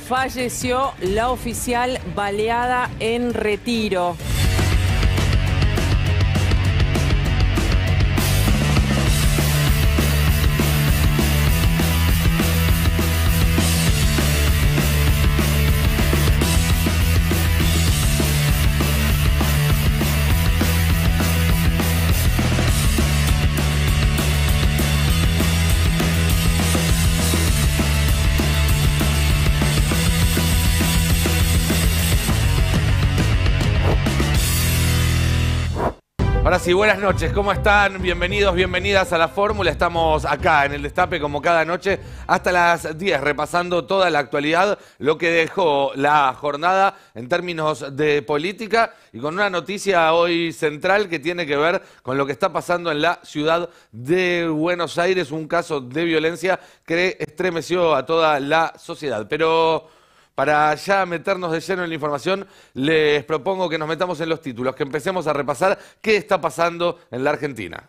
falleció la oficial baleada en Retiro. Ahora sí, buenas noches, ¿cómo están? Bienvenidos, bienvenidas a La Fórmula. Estamos acá en el Destape como cada noche hasta las 10, repasando toda la actualidad, lo que dejó la jornada en términos de política y con una noticia hoy central que tiene que ver con lo que está pasando en la ciudad de Buenos Aires, un caso de violencia que estremeció a toda la sociedad. Pero para ya meternos de lleno en la información, les propongo que nos metamos en los títulos, que empecemos a repasar qué está pasando en la Argentina.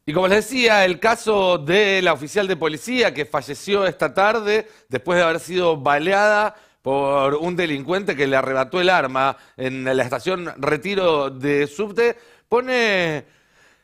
Y como les decía, el caso de la oficial de policía que falleció esta tarde después de haber sido baleada por un delincuente que le arrebató el arma en la estación Retiro de Subte, pone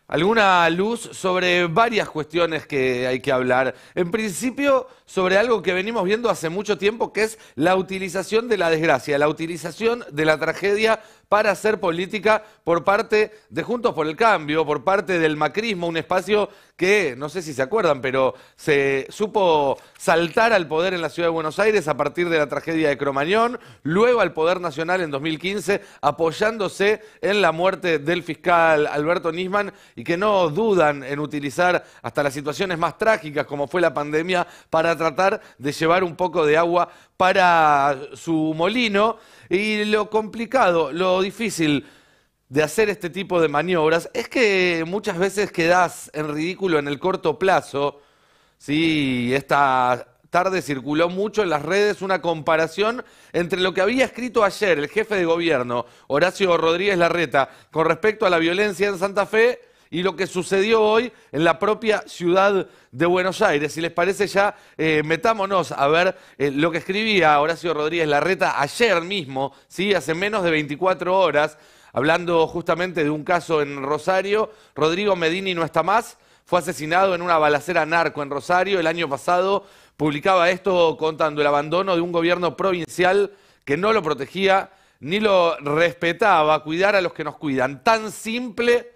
alguna luz sobre varias cuestiones que hay que hablar. En principio, sobre algo que venimos viendo hace mucho tiempo, que es la utilización de la desgracia, la utilización de la tragedia para hacer política por parte de Juntos por el Cambio, por parte del macrismo, un espacio que, no sé si se acuerdan, pero se supo saltar al poder en la ciudad de Buenos Aires a partir de la tragedia de Cromañón, luego al poder nacional en 2015, apoyándose en la muerte del fiscal Alberto Nisman, y que no dudan en utilizar hasta las situaciones más trágicas, como fue la pandemia, para tratar de llevar un poco de agua para su molino. Y lo complicado, lo difícil de hacer este tipo de maniobras es que muchas veces quedás en ridículo en el corto plazo. Sí, esta tarde circuló mucho en las redes una comparación entre lo que había escrito ayer el jefe de gobierno, Horacio Rodríguez Larreta, con respecto a la violencia en Santa Fe, y lo que sucedió hoy en la propia ciudad de Buenos Aires. Si les parece, ya metámonos a ver lo que escribía Horacio Rodríguez Larreta ayer mismo, ¿sí? Hace menos de 24 horas, hablando justamente de un caso en Rosario. Rodrigo Medini no está más, fue asesinado en una balacera narco en Rosario. El año pasado publicaba esto contando el abandono de un gobierno provincial que no lo protegía ni lo respetaba. Cuidar a los que nos cuidan, tan simple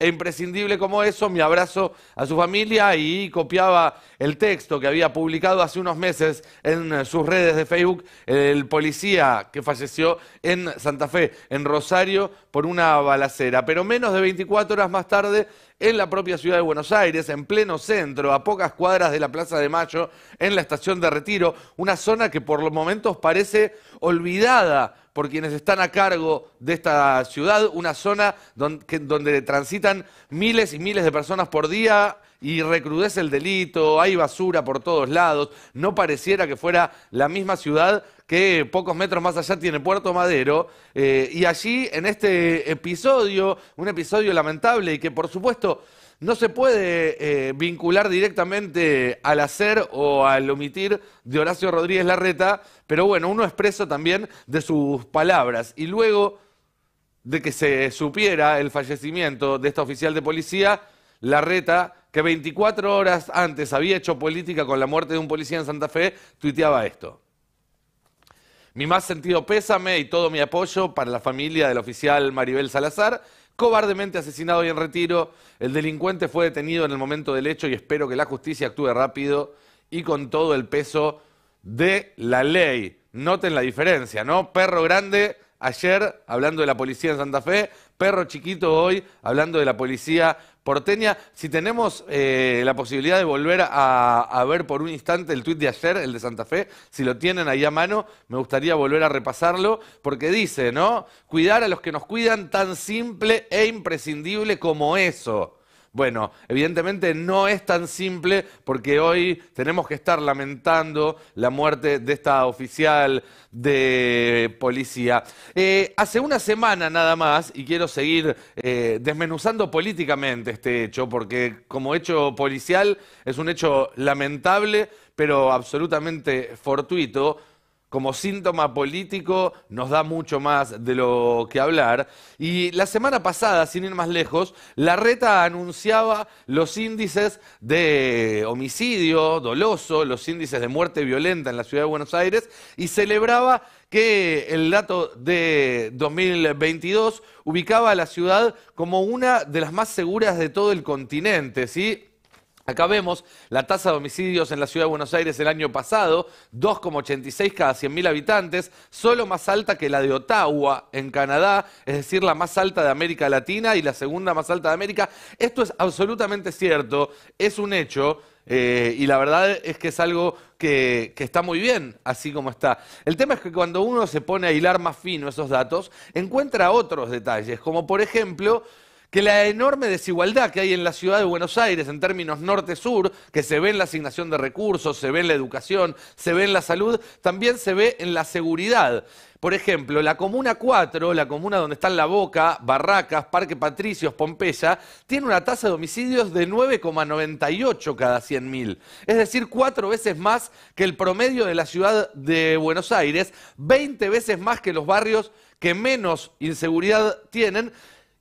e imprescindible como eso. Mi abrazo a su familia. Y copiaba el texto que había publicado hace unos meses en sus redes de Facebook el policía que falleció en Santa Fe, en Rosario, por una balacera. Pero menos de 24 horas más tarde, en la propia ciudad de Buenos Aires, en pleno centro, a pocas cuadras de la Plaza de Mayo, en la estación de Retiro, una zona que por los momentos parece olvidada por quienes están a cargo de esta ciudad, una zona donde transitan miles y miles de personas por día y recrudece el delito, hay basura por todos lados. No pareciera que fuera la misma ciudad que pocos metros más allá tiene Puerto Madero, y allí en este episodio, un episodio lamentable y que por supuesto no se puede vincular directamente al hacer o al omitir de Horacio Rodríguez Larreta, pero bueno, uno es preso también de sus palabras. Y luego de que se supiera el fallecimiento de esta oficial de policía, Larreta, que 24 horas antes había hecho política con la muerte de un policía en Santa Fe, tuiteaba esto: mi más sentido pésame y todo mi apoyo para la familia del oficial Maribel Salazar, cobardemente asesinado hoy en Retiro. El delincuente fue detenido en el momento del hecho y espero que la justicia actúe rápido y con todo el peso de la ley. Noten la diferencia, ¿no? Perro grande ayer hablando de la policía en Santa Fe, perro chiquito hoy hablando de la policía porteña. Si tenemos la posibilidad de volver a ver por un instante el tuit de ayer, el de Santa Fe, si lo tienen ahí a mano, me gustaría volver a repasarlo, porque dice, ¿no? Cuidar a los que nos cuidan, tan simple e imprescindible como eso. Bueno, evidentemente no es tan simple porque hoy tenemos que estar lamentando la muerte de esta oficial de policía. Hace una semana nada más, y quiero seguir desmenuzando políticamente este hecho, porque como hecho policial es un hecho lamentable, pero absolutamente fortuito. Como síntoma político nos da mucho más de lo que hablar. Y la semana pasada, sin ir más lejos, Larreta anunciaba los índices de homicidio doloso, los índices de muerte violenta en la ciudad de Buenos Aires, y celebraba que el dato de 2022 ubicaba a la ciudad como una de las más seguras de todo el continente, ¿sí? Acá vemos la tasa de homicidios en la ciudad de Buenos Aires el año pasado, 2,86 cada 100.000 habitantes, solo más alta que la de Ottawa en Canadá, es decir, la más alta de América Latina y la segunda más alta de América. Esto es absolutamente cierto, es un hecho. Y la verdad es que es algo que está muy bien, así como está. El tema es que cuando uno se pone a hilar más fino esos datos, encuentra otros detalles, como por ejemplo que la enorme desigualdad que hay en la ciudad de Buenos Aires en términos norte-sur, que se ve en la asignación de recursos, se ve en la educación, se ve en la salud, también se ve en la seguridad. Por ejemplo, la Comuna 4, la comuna donde están La Boca, Barracas, Parque Patricios, Pompeya, tiene una tasa de homicidios de 9,98 cada 100.000. Es decir, 4 veces más que el promedio de la ciudad de Buenos Aires, 20 veces más que los barrios que menos inseguridad tienen,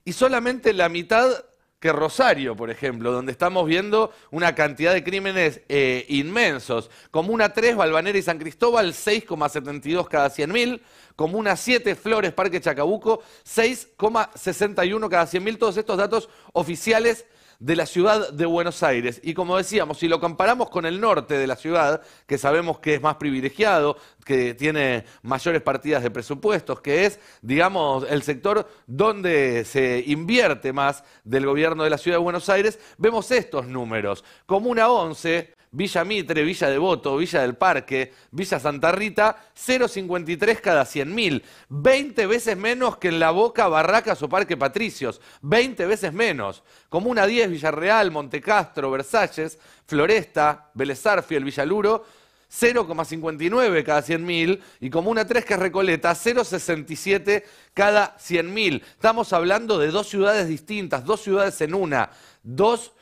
y solamente la mitad que Rosario, por ejemplo, donde estamos viendo una cantidad de crímenes inmensos. Comuna 3, Balvanera y San Cristóbal, 6,72 cada 100.000. Comuna 7, Flores, Parque Chacabuco, 6,61 cada 100.000. Todos estos datos oficiales de la ciudad de Buenos Aires. Y como decíamos, si lo comparamos con el norte de la ciudad, que sabemos que es más privilegiado, que tiene mayores partidas de presupuestos, que es, digamos, el sector donde se invierte más del gobierno de la ciudad de Buenos Aires, vemos estos números. Comuna 11, Villa Mitre, Villa Devoto, Villa del Parque, Villa Santa Rita, 0,53 cada 100.000. 20 veces menos que en La Boca, Barracas o Parque Patricios. 20 veces menos. Comuna 10, Villarreal, Montecastro, Versalles, Floresta, Vélez Sarsfield, Villaluro, 0,59 cada 100.000. Y Comuna 3, que es Recoleta, 0,67 cada 100.000. Estamos hablando de dos ciudades distintas, dos ciudades en una, dos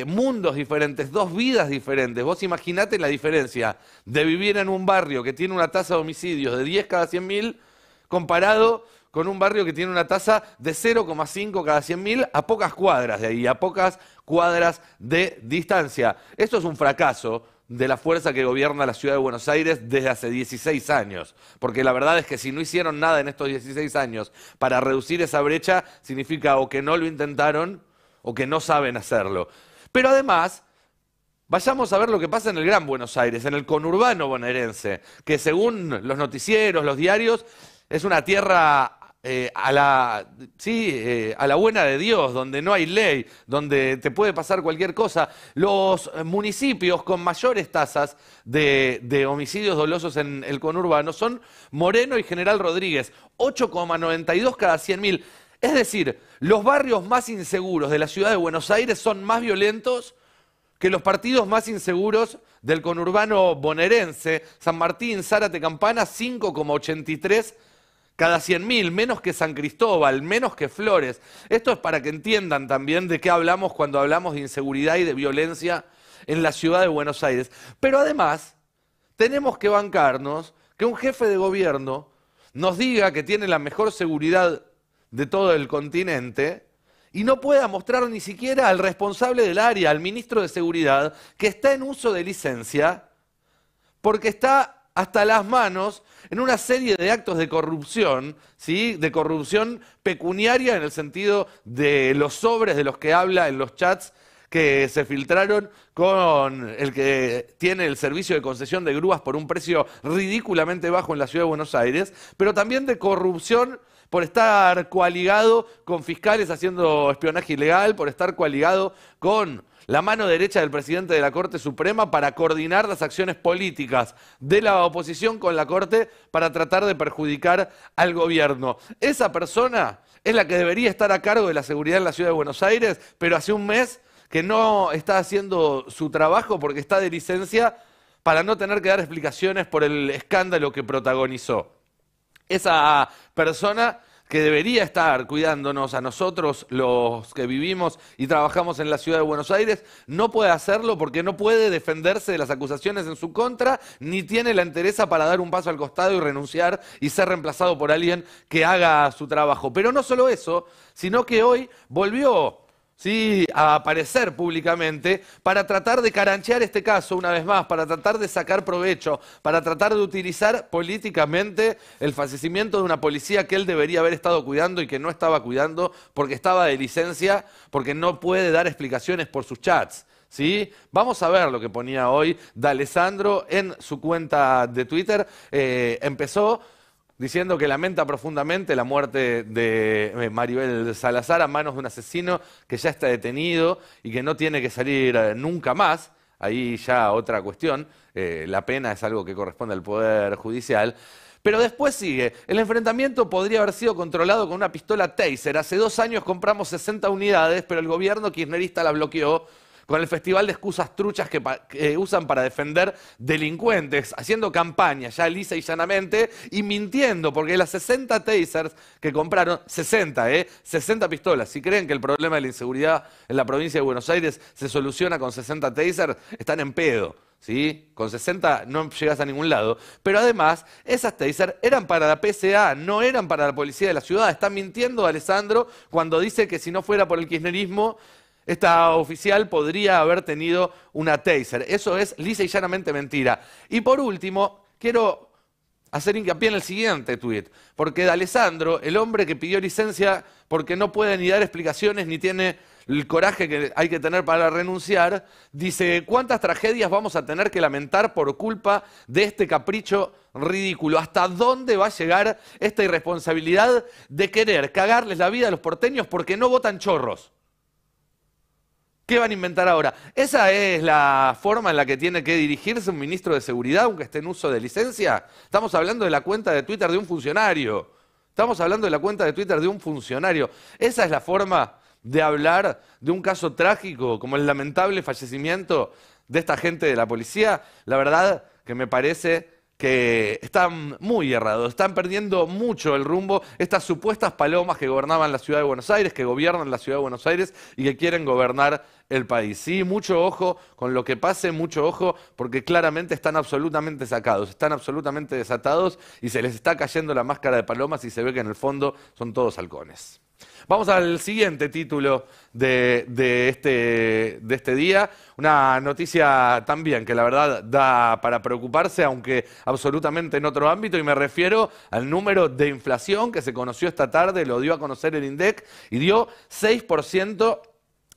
mundos diferentes, dos vidas diferentes. Vos imaginate la diferencia de vivir en un barrio que tiene una tasa de homicidios de 10 cada 100.000 comparado con un barrio que tiene una tasa de 0,5 cada 100.000 a pocas cuadras de ahí, a pocas cuadras de distancia. Esto es un fracaso de la fuerza que gobierna la ciudad de Buenos Aires desde hace 16 años. Porque la verdad es que si no hicieron nada en estos 16 años para reducir esa brecha, significa o que no lo intentaron o que no saben hacerlo. Pero además, vayamos a ver lo que pasa en el Gran Buenos Aires, en el conurbano bonaerense, que según los noticieros, los diarios, es una tierra a la buena de Dios, donde no hay ley, donde te puede pasar cualquier cosa. Los municipios con mayores tasas de homicidios dolosos en el conurbano son Moreno y General Rodríguez, 8,92 cada 100.000. Es decir, los barrios más inseguros de la ciudad de Buenos Aires son más violentos que los partidos más inseguros del conurbano bonaerense. San Martín, Zárate, Campana, 5,83 cada 100.000, menos que San Cristóbal, menos que Flores. Esto es para que entiendan también de qué hablamos cuando hablamos de inseguridad y de violencia en la ciudad de Buenos Aires. Pero además, tenemos que bancarnos que un jefe de gobierno nos diga que tiene la mejor seguridad de todo el continente y no pueda mostrar ni siquiera al responsable del área, al ministro de Seguridad, que está en uso de licencia porque está hasta las manos en una serie de actos de corrupción, ¿sí? De corrupción pecuniaria en el sentido de los sobres de los que habla en los chats que se filtraron con el que tiene el servicio de concesión de grúas por un precio ridículamente bajo en la ciudad de Buenos Aires, pero también de corrupción por estar coaligado con fiscales haciendo espionaje ilegal, por estar coaligado con la mano derecha del presidente de la Corte Suprema para coordinar las acciones políticas de la oposición con la Corte para tratar de perjudicar al gobierno. Esa persona es la que debería estar a cargo de la seguridad en la ciudad de Buenos Aires, pero hace un mes que no está haciendo su trabajo porque está de licencia para no tener que dar explicaciones por el escándalo que protagonizó. Esa persona que debería estar cuidándonos a nosotros, los que vivimos y trabajamos en la ciudad de Buenos Aires, no puede hacerlo porque no puede defenderse de las acusaciones en su contra, ni tiene la entereza para dar un paso al costado y renunciar y ser reemplazado por alguien que haga su trabajo. Pero no solo eso, sino que hoy volvió, sí, a aparecer públicamente para tratar de caranchear este caso una vez más, para tratar de sacar provecho, para tratar de utilizar políticamente el fallecimiento de una policía que él debería haber estado cuidando y que no estaba cuidando porque estaba de licencia, porque no puede dar explicaciones por sus chats. ¿Sí? Vamos a ver lo que ponía hoy D'Alessandro en su cuenta de Twitter. Empezó diciendo que lamenta profundamente la muerte de Maribel Salazar a manos de un asesino que ya está detenido y que no tiene que salir nunca más. Ahí ya otra cuestión, la pena es algo que corresponde al Poder Judicial. Pero después sigue, el enfrentamiento podría haber sido controlado con una pistola Taser. Hace 2 años compramos 60 unidades, pero el gobierno kirchnerista la bloqueó con el festival de excusas truchas que usan para defender delincuentes, haciendo campaña ya lisa y llanamente y mintiendo, porque las 60 tasers que compraron, 60 pistolas, si creen que el problema de la inseguridad en la provincia de Buenos Aires se soluciona con 60 tasers, están en pedo. ¿Sí? Con 60 no llegas a ningún lado. Pero además, esas tasers eran para la PCA, no eran para la policía de la ciudad. Está mintiendo D'Alessandro cuando dice que si no fuera por el kirchnerismo, esta oficial podría haber tenido una taser. Eso es lisa y llanamente mentira. Y por último, quiero hacer hincapié en el siguiente tuit, porque D'Alessandro, el hombre que pidió licencia porque no puede ni dar explicaciones ni tiene el coraje que hay que tener para renunciar, dice: ¿cuántas tragedias vamos a tener que lamentar por culpa de este capricho ridículo? ¿Hasta dónde va a llegar esta irresponsabilidad de querer cagarles la vida a los porteños porque no votan chorros? ¿Qué van a inventar ahora? ¿Esa es la forma en la que tiene que dirigirse un ministro de Seguridad, aunque esté en uso de licencia? Estamos hablando de la cuenta de Twitter de un funcionario. Estamos hablando de la cuenta de Twitter de un funcionario. ¿Esa es la forma de hablar de un caso trágico como el lamentable fallecimiento de esta gente de la policía? La verdad que me parece que están muy errados, están perdiendo mucho el rumbo estas supuestas palomas que gobernaban la ciudad de Buenos Aires, que gobiernan la ciudad de Buenos Aires y que quieren gobernar el país. Sí, mucho ojo con lo que pase, mucho ojo, porque claramente están absolutamente sacados, están absolutamente desatados y se les está cayendo la máscara de palomas y se ve que en el fondo son todos halcones. Vamos al siguiente título de este día, una noticia también que la verdad da para preocuparse, aunque absolutamente en otro ámbito, y me refiero al número de inflación que se conoció esta tarde, lo dio a conocer el INDEC y dio 6%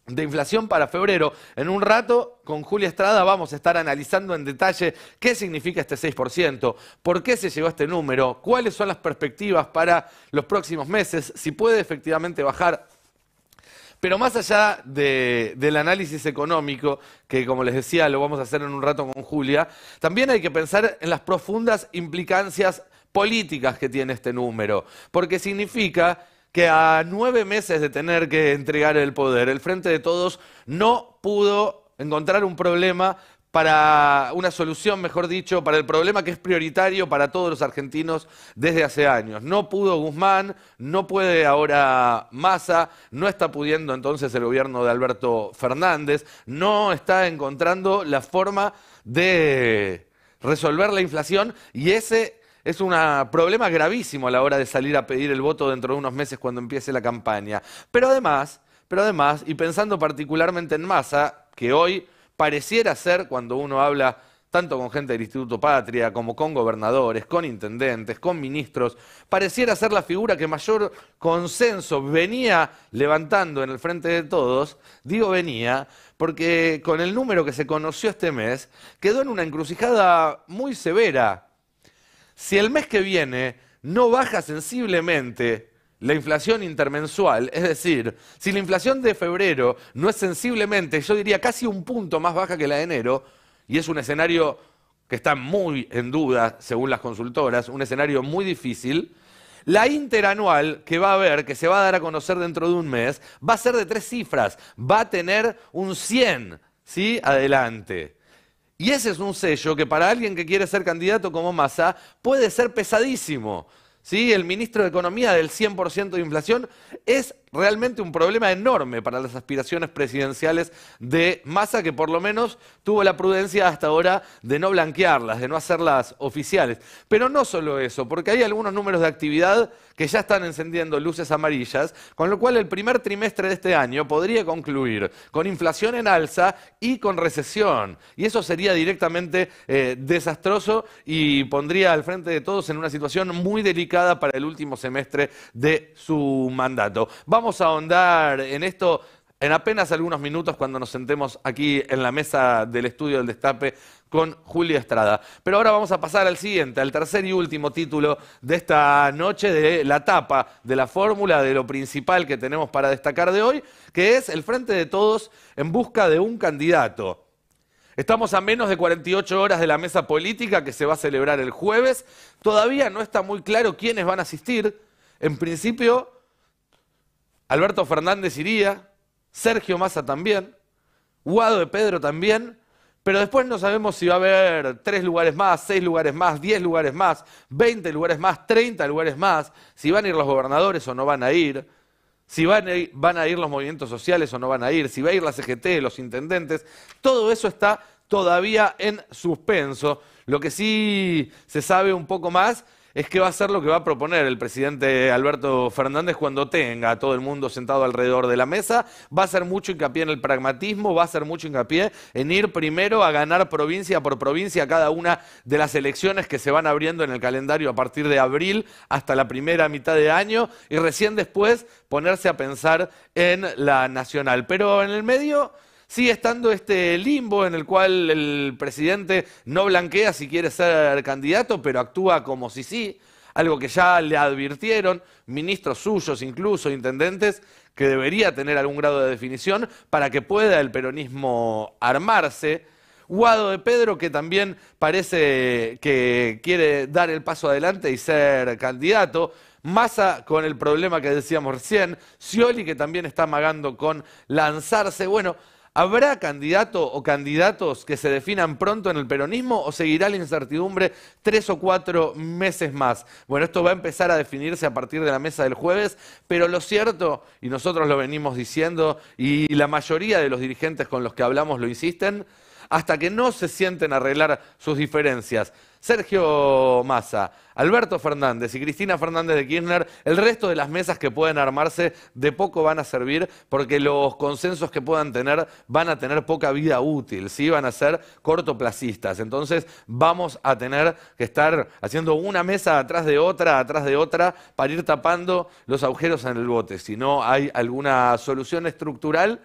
de inflación para febrero. En un rato, con Julia Estrada, vamos a estar analizando en detalle qué significa este 6%, por qué se llegó a este número, cuáles son las perspectivas para los próximos meses, si puede efectivamente bajar. Pero más allá del análisis económico, que como les decía lo vamos a hacer en un rato con Julia, también hay que pensar en las profundas implicancias políticas que tiene este número, porque significa que a 9 meses de tener que entregar el poder, el Frente de Todos no pudo encontrar un problema para una solución, mejor dicho, para el problema que es prioritario para todos los argentinos desde hace años. No pudo Guzmán, no puede ahora Massa, no está pudiendo entonces el gobierno de Alberto Fernández, no está encontrando la forma de resolver la inflación y ese es un problema gravísimo a la hora de salir a pedir el voto dentro de unos meses cuando empiece la campaña. Pero además, y pensando particularmente en Massa, que hoy pareciera ser, cuando uno habla tanto con gente del Instituto Patria, como con gobernadores, con intendentes, con ministros, pareciera ser la figura que mayor consenso venía levantando en el Frente de Todos. Digo venía, porque con el número que se conoció este mes, quedó en una encrucijada muy severa. Si el mes que viene no baja sensiblemente la inflación intermensual, es decir, si la inflación de febrero no es sensiblemente, yo diría casi un punto más baja que la de enero, y es un escenario que está muy en duda, según las consultoras, un escenario muy difícil, La interanual que va a haber, que se va a dar a conocer dentro de un mes, va a ser de 3 cifras, va a tener un 100, ¿sí? Adelante. Y ese es un sello que para alguien que quiere ser candidato como Massa puede ser pesadísimo, ¿sí? El ministro de Economía del 100% de inflación es realmente un problema enorme para las aspiraciones presidenciales de Massa, que por lo menos tuvo la prudencia hasta ahora de no blanquearlas, de no hacerlas oficiales. Pero no solo eso, porque hay algunos números de actividad que ya están encendiendo luces amarillas, con lo cual el primer trimestre de este año podría concluir con inflación en alza y con recesión. Y eso sería directamente desastroso y pondría al frente de todos en una situación muy delicada para el último semestre de su mandato. Vamos a ahondar en esto en apenas algunos minutos cuando nos sentemos aquí en la mesa del estudio del Destape con Julia Estrada. Pero ahora vamos a pasar al siguiente, al tercer y último título de esta noche, de la tapa de la fórmula, de lo principal que tenemos para destacar de hoy, que es el Frente de Todos en busca de un candidato. Estamos a menos de 48 horas de la mesa política que se va a celebrar el jueves. Todavía no está muy claro quiénes van a asistir. En principio, Alberto Fernández iría, Sergio Massa también, Guado de Pedro también, pero después no sabemos si va a haber 3 lugares más, 6 lugares más, 10 lugares más, 20 lugares más, 30 lugares más, si van a ir los gobernadores o no van a ir, si van a ir los movimientos sociales o no van a ir, si va a ir la CGT, los intendentes. Todo eso está todavía en suspenso. Lo que sí se sabe un poco más es que va a ser lo que va a proponer el presidente Alberto Fernández cuando tenga a todo el mundo sentado alrededor de la mesa. Va a hacer mucho hincapié en el pragmatismo, va a hacer mucho hincapié en ir primero a ganar provincia por provincia cada una de las elecciones que se van abriendo en el calendario a partir de abril hasta la primera mitad de año y recién después ponerse a pensar en la nacional. Pero en el medio sigue estando este limbo en el cual el presidente no blanquea si quiere ser candidato, pero actúa como si sí, algo que ya le advirtieron ministros suyos, incluso intendentes, que debería tener algún grado de definición para que pueda el peronismo armarse. Guado de Pedro, que también parece que quiere dar el paso adelante y ser candidato. Massa con el problema que decíamos recién. Scioli, que también está amagando con lanzarse. Bueno, ¿habrá candidato o candidatos que se definan pronto en el peronismo o seguirá la incertidumbre 3 o 4 meses más? Bueno, esto va a empezar a definirse a partir de la mesa del jueves, pero lo cierto, y nosotros lo venimos diciendo, y la mayoría de los dirigentes con los que hablamos lo insisten, hasta que no se sienten a arreglar sus diferencias, Sergio Massa, Alberto Fernández y Cristina Fernández de Kirchner, el resto de las mesas que pueden armarse de poco van a servir porque los consensos que puedan tener van a tener poca vida útil, ¿sí? Van a ser cortoplacistas. Entonces vamos a tener que estar haciendo una mesa atrás de otra, para ir tapando los agujeros en el bote. Si no hay alguna solución estructural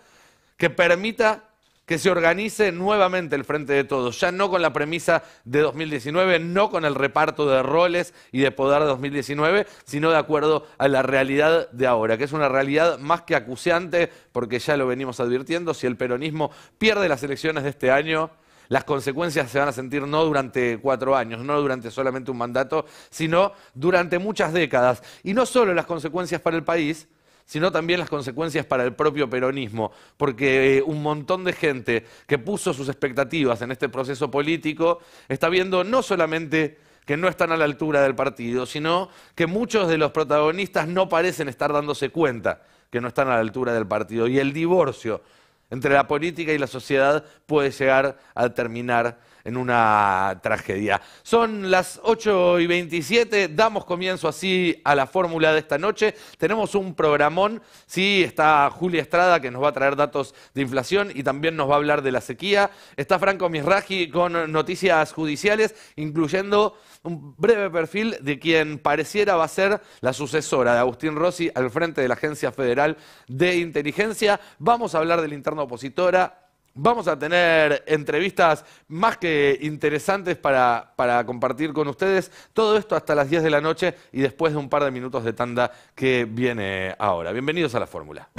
que permita que se organice nuevamente el Frente de Todos, ya no con la premisa de 2019, no con el reparto de roles y de poder de 2019, sino de acuerdo a la realidad de ahora, que es una realidad más que acuciante, porque ya lo venimos advirtiendo, si el peronismo pierde las elecciones de este año, las consecuencias se van a sentir no durante 4 años, no durante solamente un mandato, sino durante muchas décadas. Y no solo las consecuencias para el país, sino también las consecuencias para el propio peronismo, porque un montón de gente que puso sus expectativas en este proceso político está viendo no solamente que no están a la altura del partido, sino que muchos de los protagonistas no parecen estar dándose cuenta que no están a la altura del partido. Y el divorcio entre la política y la sociedad puede llegar a terminar en una tragedia. Son las 8:27, damos comienzo así a la fórmula de esta noche. Tenemos un programón, sí, está Julia Estrada que nos va a traer datos de inflación y también nos va a hablar de la sequía. Está Franco Misraji con noticias judiciales, incluyendo un breve perfil de quien pareciera va a ser la sucesora de Agustín Rossi al frente de la Agencia Federal de Inteligencia. Vamos a hablar de la interna opositora. Vamos a tener entrevistas más que interesantes para compartir con ustedes. Todo esto hasta las 10 de la noche y después de un par de minutos de tanda que viene ahora. Bienvenidos a la fórmula.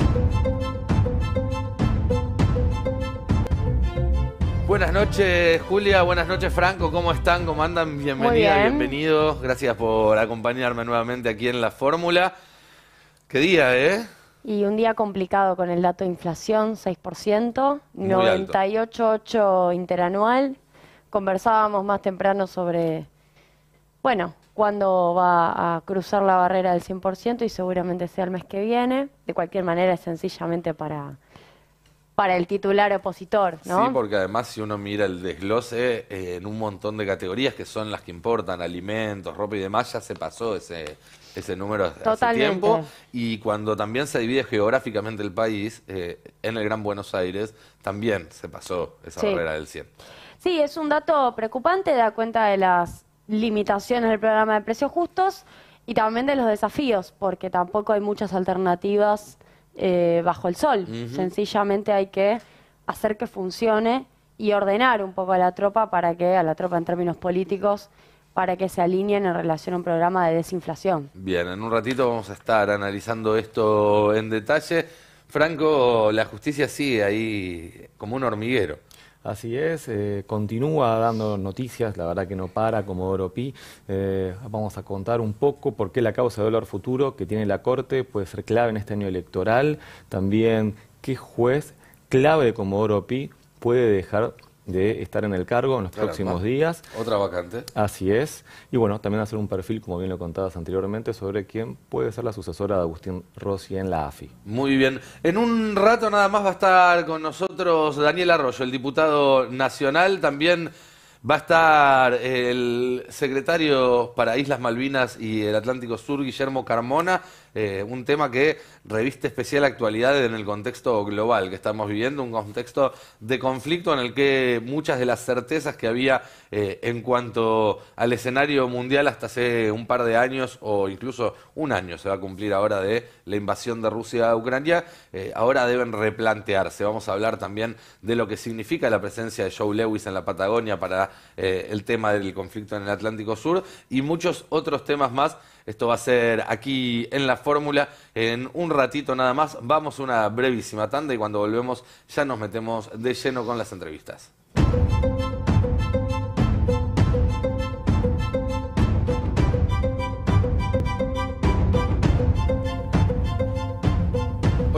Buenas noches, Julia. Buenas noches, Franco. ¿Cómo están? ¿Cómo andan? Bienvenida, bienvenidos. Gracias por acompañarme nuevamente aquí en La Fórmula. ¿Qué día, Y un día complicado con el dato de inflación, 6%, Muy alto. 98,8 interanual. Conversábamos más temprano sobre, bueno, cuándo va a cruzar la barrera del 100% y seguramente sea el mes que viene. De cualquier manera es sencillamente para el titular opositor, ¿no? Sí, porque además si uno mira el desglose en un montón de categorías que son las que importan, alimentos, ropa y demás, ya se pasó ese número hace tiempo. Y cuando también se divide geográficamente el país, en el Gran Buenos Aires, también se pasó esa barrera del 100. Sí, es un dato preocupante, da cuenta de las limitaciones del programa de precios justos y también de los desafíos, porque tampoco hay muchas alternativas bajo el sol. Sencillamente hay que hacer que funcione y ordenar un poco a la tropa en términos políticos, para que se alineen en relación a un programa de desinflación. Bien, en un ratito vamos a estar analizando esto en detalle. Franco, la justicia sigue ahí como un hormiguero. Así es, continúa dando noticias, la verdad que no para, Comodoro Pi. Vamos a contar un poco por qué la causa de dólar futuro que tiene la Corte puede ser clave en este año electoral. También qué juez clave de Comodoro Pi puede dejar de estar en el cargo en los próximos días. Otra vacante. Así es. Y bueno, también hacer un perfil, como bien lo contabas anteriormente, sobre quién puede ser la sucesora de Agustín Rossi en la AFI. Muy bien. En un rato nada más va a estar con nosotros Daniel Arroyo, el diputado nacional. También va a estar el secretario para Islas Malvinas y el Atlántico Sur, Guillermo Carmona. Un tema que reviste especial actualidad en el contexto global que estamos viviendo, un contexto de conflicto en el que muchas de las certezas que había en cuanto al escenario mundial hasta hace un par de años, o incluso un año se va a cumplir ahora de la invasión de Rusia a Ucrania, ahora deben replantearse. Vamos a hablar también de lo que significa la presencia de Joe Lewis en la Patagonia para el tema del conflicto en el Atlántico Sur y muchos otros temas más. Esto va a ser aquí en La Fórmula. En un ratito nada más vamos a una brevísima tanda y cuando volvemos ya nos metemos de lleno con las entrevistas.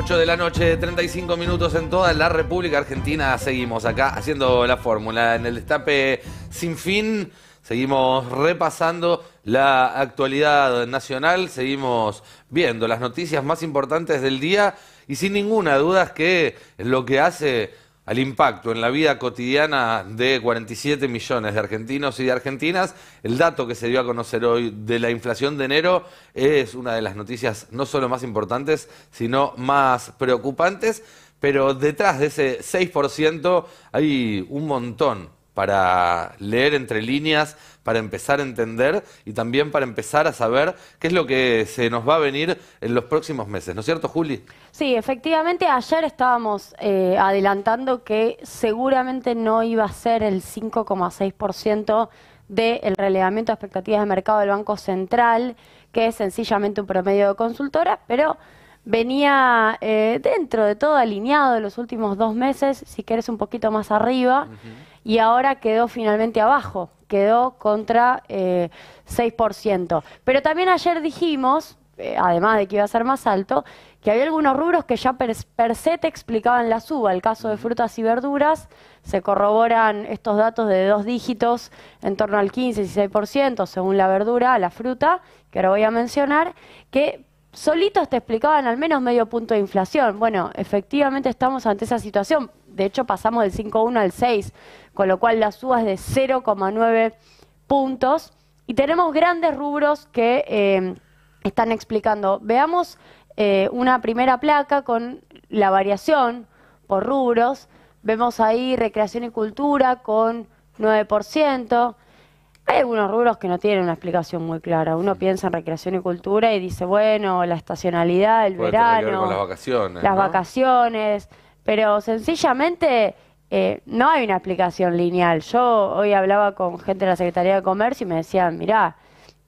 De la noche, 35 minutos en toda la República Argentina. Seguimos acá haciendo La Fórmula en el Destape Sin Fin. Seguimos repasando la actualidad nacional, seguimos viendo las noticias más importantes del día y sin ninguna duda es que lo que hace al impacto en la vida cotidiana de 47 millones de argentinos y de argentinas, el dato que se dio a conocer hoy de la inflación de enero es una de las noticias no solo más importantes, sino más preocupantes, pero detrás de ese 6% hay un montón para leer entre líneas, para empezar a entender y también para empezar a saber qué es lo que se nos va a venir en los próximos meses. ¿No es cierto, Juli? Sí, efectivamente, ayer estábamos adelantando que seguramente no iba a ser el 5,6% del relevamiento de expectativas de mercado del Banco Central, que es sencillamente un promedio de consultora, pero venía dentro de todo alineado de los últimos 2 meses, si querés un poquito más arriba, y ahora quedó finalmente abajo, quedó contra 6%. Pero también ayer dijimos, además de que iba a ser más alto, que había algunos rubros que ya per se te explicaban la suba. El caso de frutas y verduras, se corroboran estos datos de 2 dígitos, en torno al 15-16%, según la verdura, la fruta, que ahora voy a mencionar, que solitos te explicaban al menos medio punto de inflación. Bueno, efectivamente estamos ante esa situación. De hecho, pasamos del 5,1 al 6, con lo cual la suba es de 0,9 puntos. Y tenemos grandes rubros que están explicando. Veamos una primera placa con la variación por rubros. Vemos ahí recreación y cultura con 9%. Hay algunos rubros que no tienen una explicación muy clara. Uno piensa en recreación y cultura y dice, bueno, la estacionalidad, el verano, tener que ver con las vacaciones, las ¿no? vacaciones, pero sencillamente no hay una explicación lineal. Yo hoy hablaba con gente de la Secretaría de Comercio y me decían, mirá,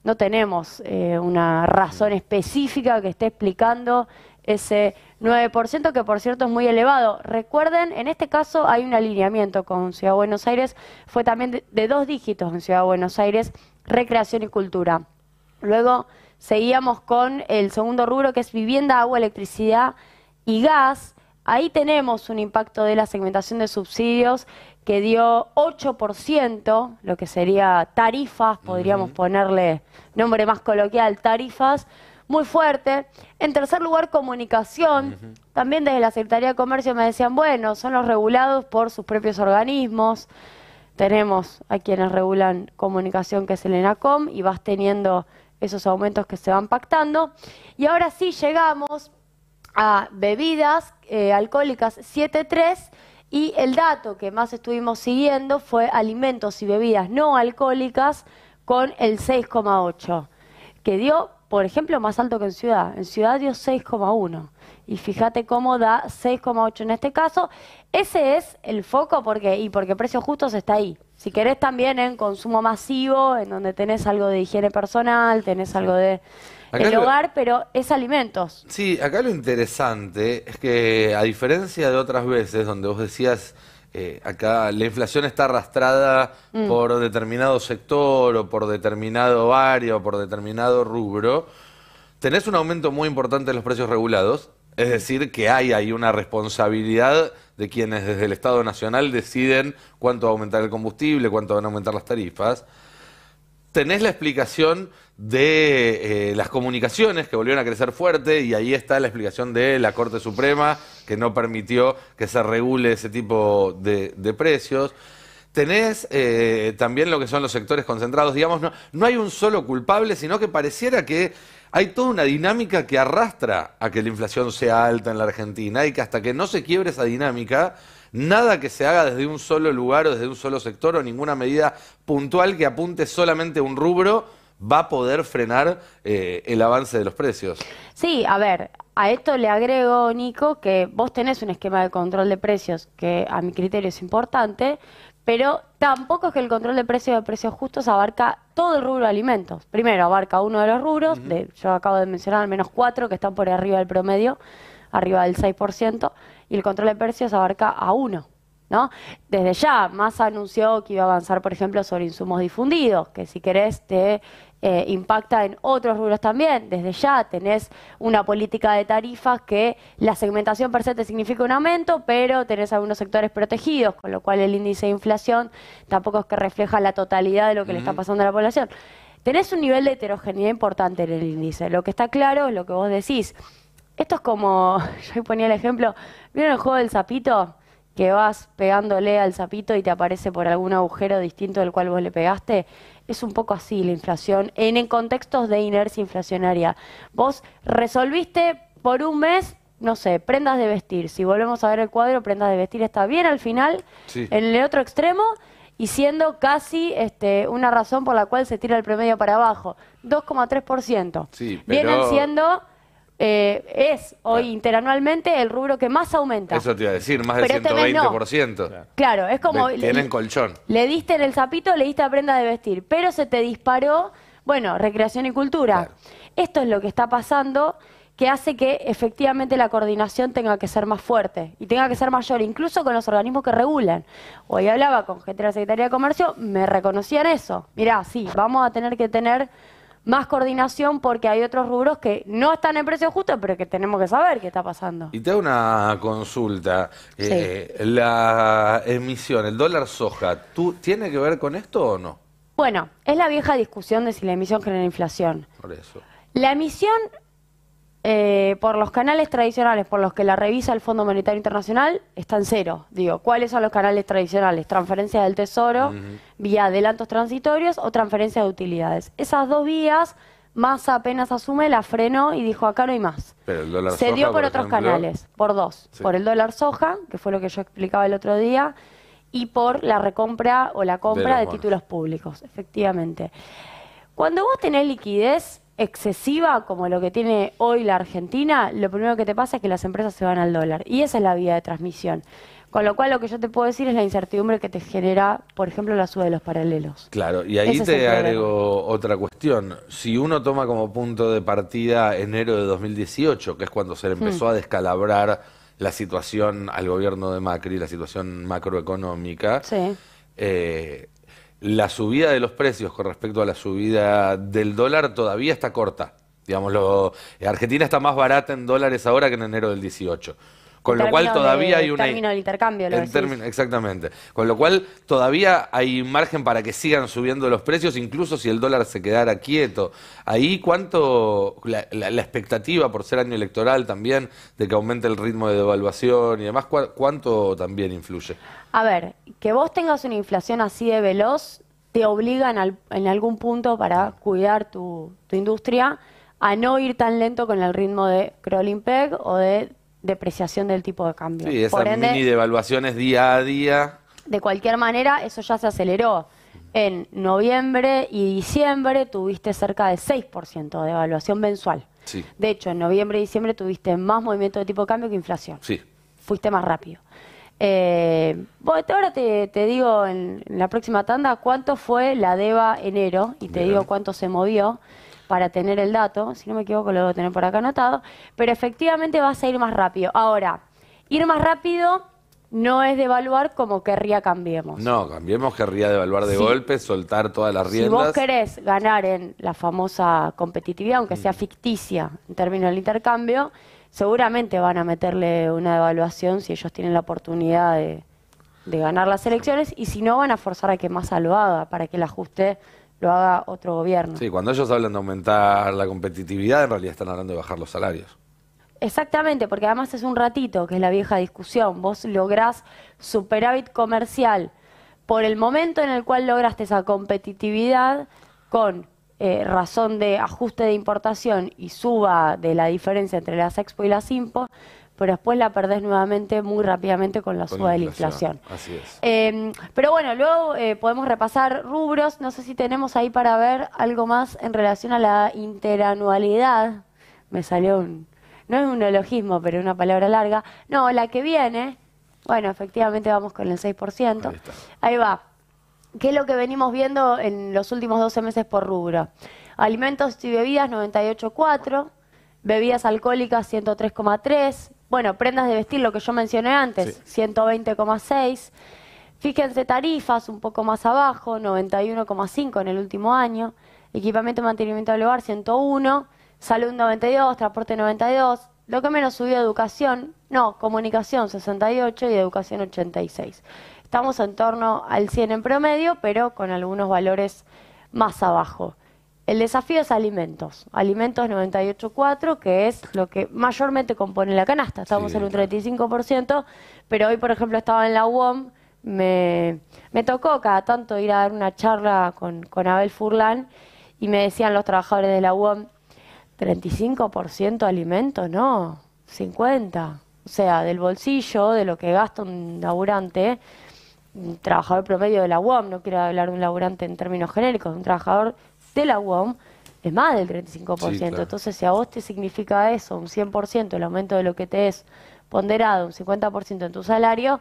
no tenemos una razón específica que esté explicando ese 9%, que por cierto es muy elevado. Recuerden, en este caso hay un alineamiento con Ciudad de Buenos Aires, fue también de 2 dígitos en Ciudad de Buenos Aires, recreación y cultura. Luego seguíamos con el segundo rubro, que es vivienda, agua, electricidad y gas. Ahí tenemos un impacto de la segmentación de subsidios que dio 8%, lo que sería tarifas, podríamos ponerle nombre más coloquial, tarifas, muy fuerte. En tercer lugar, comunicación. También desde la Secretaría de Comercio me decían, bueno, son los regulados por sus propios organismos. Tenemos a quienes regulan comunicación, que es el ENACOM, y vas teniendo esos aumentos que se van pactando. Y ahora sí llegamos a bebidas alcohólicas 7,3, y el dato que más estuvimos siguiendo fue alimentos y bebidas no alcohólicas con el 6,8, que dio, por ejemplo, más alto que en Ciudad. En Ciudad dio 6,1. Y fíjate cómo da 6,8 en este caso. Ese es el foco, porque Precios Justos está ahí. Si querés también en consumo masivo, en donde tenés algo de higiene personal, tenés algo de el hogar, pero es alimentos. Sí, acá lo interesante es que, a diferencia de otras veces donde vos decías, acá la inflación está arrastrada por determinado sector o por determinado área o por determinado rubro, tenés un aumento muy importante de los precios regulados, es decir, que hay ahí una responsabilidad de quienes desde el Estado Nacional deciden cuánto va a aumentar el combustible, cuánto van a aumentar las tarifas. Tenés la explicación de las comunicaciones, que volvieron a crecer fuerte, y ahí está la explicación de la Corte Suprema, que no permitió que se regule ese tipo de precios. Tenés también lo que son los sectores concentrados. Digamos, no hay un solo culpable, sino que pareciera que hay toda una dinámica que arrastra a que la inflación sea alta en la Argentina, y que hasta que no se quiebre esa dinámica, nada que se haga desde un solo lugar o desde un solo sector, o ninguna medida puntual que apunte solamente a un rubro, va a poder frenar el avance de los precios. Sí, a ver, a esto le agrego, Nico, que vos tenés un esquema de control de precios que a mi criterio es importante, pero tampoco es que el control de precios justos abarca todo el rubro de alimentos. Primero, abarca uno de los rubros, yo acabo de mencionar al menos 4 que están por arriba del promedio, arriba del 6%, y el control de precios abarca a uno, ¿no? Desde ya, Massa anunció que iba a avanzar, por ejemplo, sobre insumos difundidos, que si querés te impacta en otros rubros también. Desde ya tenés una política de tarifas que la segmentación per se te significa un aumento, pero tenés algunos sectores protegidos, con lo cual el índice de inflación tampoco es que refleja la totalidad de lo que le está pasando a la población. Tenés un nivel de heterogeneidad importante en el índice. Lo que está claro es lo que vos decís. Esto es como, yo ponía el ejemplo, ¿vieron el juego del sapito? Que vas pegándole al sapito y te aparece por algún agujero distinto del cual vos le pegaste. Es un poco así la inflación en contextos de inercia inflacionaria. Vos resolviste por un mes, no sé, prendas de vestir. Si volvemos a ver el cuadro, prendas de vestir está bien al final, sí. En el otro extremo, y siendo casi una razón por la cual se tira el promedio para abajo. 2,3%. Sí, Vienen siendo... es hoy interanualmente el rubro que más aumenta. Eso te iba a decir, más del 120%. No. Claro, es como... Tienen colchón. Le diste en el sapito, le diste a prenda de vestir, pero se te disparó, bueno, recreación y cultura. Claro. Esto es lo que está pasando, que hace que efectivamente la coordinación tenga que ser más fuerte y tenga que ser mayor, incluso con los organismos que regulan. Hoy hablaba con gente de la Secretaría de Comercio, me reconocían eso. Mirá, sí, vamos a tener que tener más coordinación porque hay otros rubros que no están en precios justos, pero que tenemos que saber qué está pasando. Y te hago una consulta. Sí. La emisión, el dólar soja, ¿tiene que ver con esto o no? Bueno, es la vieja discusión de si la emisión genera inflación. Por eso. La emisión, por los canales tradicionales por los que la revisa el Fondo Monetario Internacional, está en cero. Digo, ¿cuáles son los canales tradicionales? Transferencias del Tesoro, vía adelantos transitorios o transferencias de utilidades. Esas dos vías, Massa apenas asume, la frenó y dijo, acá no hay más. Pero el dólar Se soja, dio por otros ejemplo, canales, por dos. Sí. Por el dólar soja, que fue lo que yo explicaba el otro día, y por la recompra o la compra de títulos públicos, efectivamente. Cuando vos tenés liquidez excesiva, como lo que tiene hoy la Argentina, lo primero que te pasa es que las empresas se van al dólar. Y esa es la vía de transmisión. Con lo cual lo que yo te puedo decir es la incertidumbre que te genera, por ejemplo, la suba de los paralelos. Claro, y ahí Ese es el te problema. agrego otra cuestión. Si uno toma como punto de partida enero de 2018, que es cuando se le empezó a descalabrar la situación al gobierno de Macri, la situación macroeconómica, Sí. La subida de los precios con respecto a la subida del dólar todavía está corta. Digamos, Argentina está más barata en dólares ahora que en enero del 18. Con lo cual todavía hay una... término del intercambio, lo decís. Exactamente. Con lo cual todavía hay margen para que sigan subiendo los precios, incluso si el dólar se quedara quieto. Ahí cuánto, la expectativa por ser año electoral también, de que aumente el ritmo de devaluación y demás, ¿cuánto también influye? A ver, que vos tengas una inflación así de veloz te obliga en algún punto para cuidar tu industria a no ir tan lento con el ritmo de crawling peg o de depreciación del tipo de cambio. Sí, esas Por ende, mini devaluaciones día a día. de cualquier manera, eso ya se aceleró. En noviembre y diciembre tuviste cerca de 6% de devaluación mensual. Sí. De hecho, en noviembre y diciembre tuviste más movimiento de tipo de cambio que inflación. Sí. Fuiste más rápido. Ahora te digo en la próxima tanda cuánto fue la DEVA enero y te Bien. digo cuánto se movió para tener el dato. Si no me equivoco lo debo tener por acá anotado. Pero efectivamente vas a ir más rápido. Ahora, ir más rápido no es devaluar como querría Cambiemos. No, Cambiemos querría devaluar de Sí. golpe, soltar todas las Si riendas. vos querés ganar en la famosa competitividad, aunque sea ficticia en términos del intercambio, seguramente van a meterle una devaluación si ellos tienen la oportunidad de ganar las elecciones, y si no, van a forzar a que Massa lo haga, para que el ajuste lo haga otro gobierno. Sí, cuando ellos hablan de aumentar la competitividad, en realidad están hablando de bajar los salarios. Exactamente, porque además es un ratito, que es la vieja discusión. Vos lográs superávit comercial por el momento en el cual lograste esa competitividad con razón de ajuste de importación y suba de la diferencia entre las Expo y las Impo, pero después la perdés nuevamente muy rápidamente con la Con suba la de la inflación. inflación. Así es. Pero bueno, luego podemos repasar rubros. No sé si tenemos ahí para ver algo más en relación a la interanualidad. Me salió no es un neologismo, pero una palabra larga. No, la que viene, bueno, efectivamente vamos con el 6%. Ahí está. Ahí va. ¿Qué es lo que venimos viendo en los últimos 12 meses por rubro? Alimentos y bebidas, 98,4. Bebidas alcohólicas, 103,3. Bueno, prendas de vestir, lo que yo mencioné antes, 120,6. Fíjense, tarifas un poco más abajo, 91,5 en el último año. Equipamiento y mantenimiento del hogar, 101. Salud, 92. Transporte, 92. Lo que menos subió, educación, comunicación, 68 y educación, 86. Estamos en torno al 100 en promedio, pero con algunos valores más abajo. El desafío es alimentos. Alimentos 98,4, que es lo que mayormente compone la canasta. Estamos Sí, en un claro. 35%, pero hoy, por ejemplo, estaba en la UOM, me tocó cada tanto ir a dar una charla con Abel Furlan, y me decían los trabajadores de la UOM, 35% alimentos, no, 50%. O sea, del bolsillo, de lo que gasta un laburante, un trabajador promedio de la UOM, no quiero hablar de un laburante en términos genéricos, un trabajador de la UOM es más del 35%. Sí, claro. Entonces, si a vos te significa eso, un 100%, el aumento de lo que te es ponderado, un 50% en tu salario,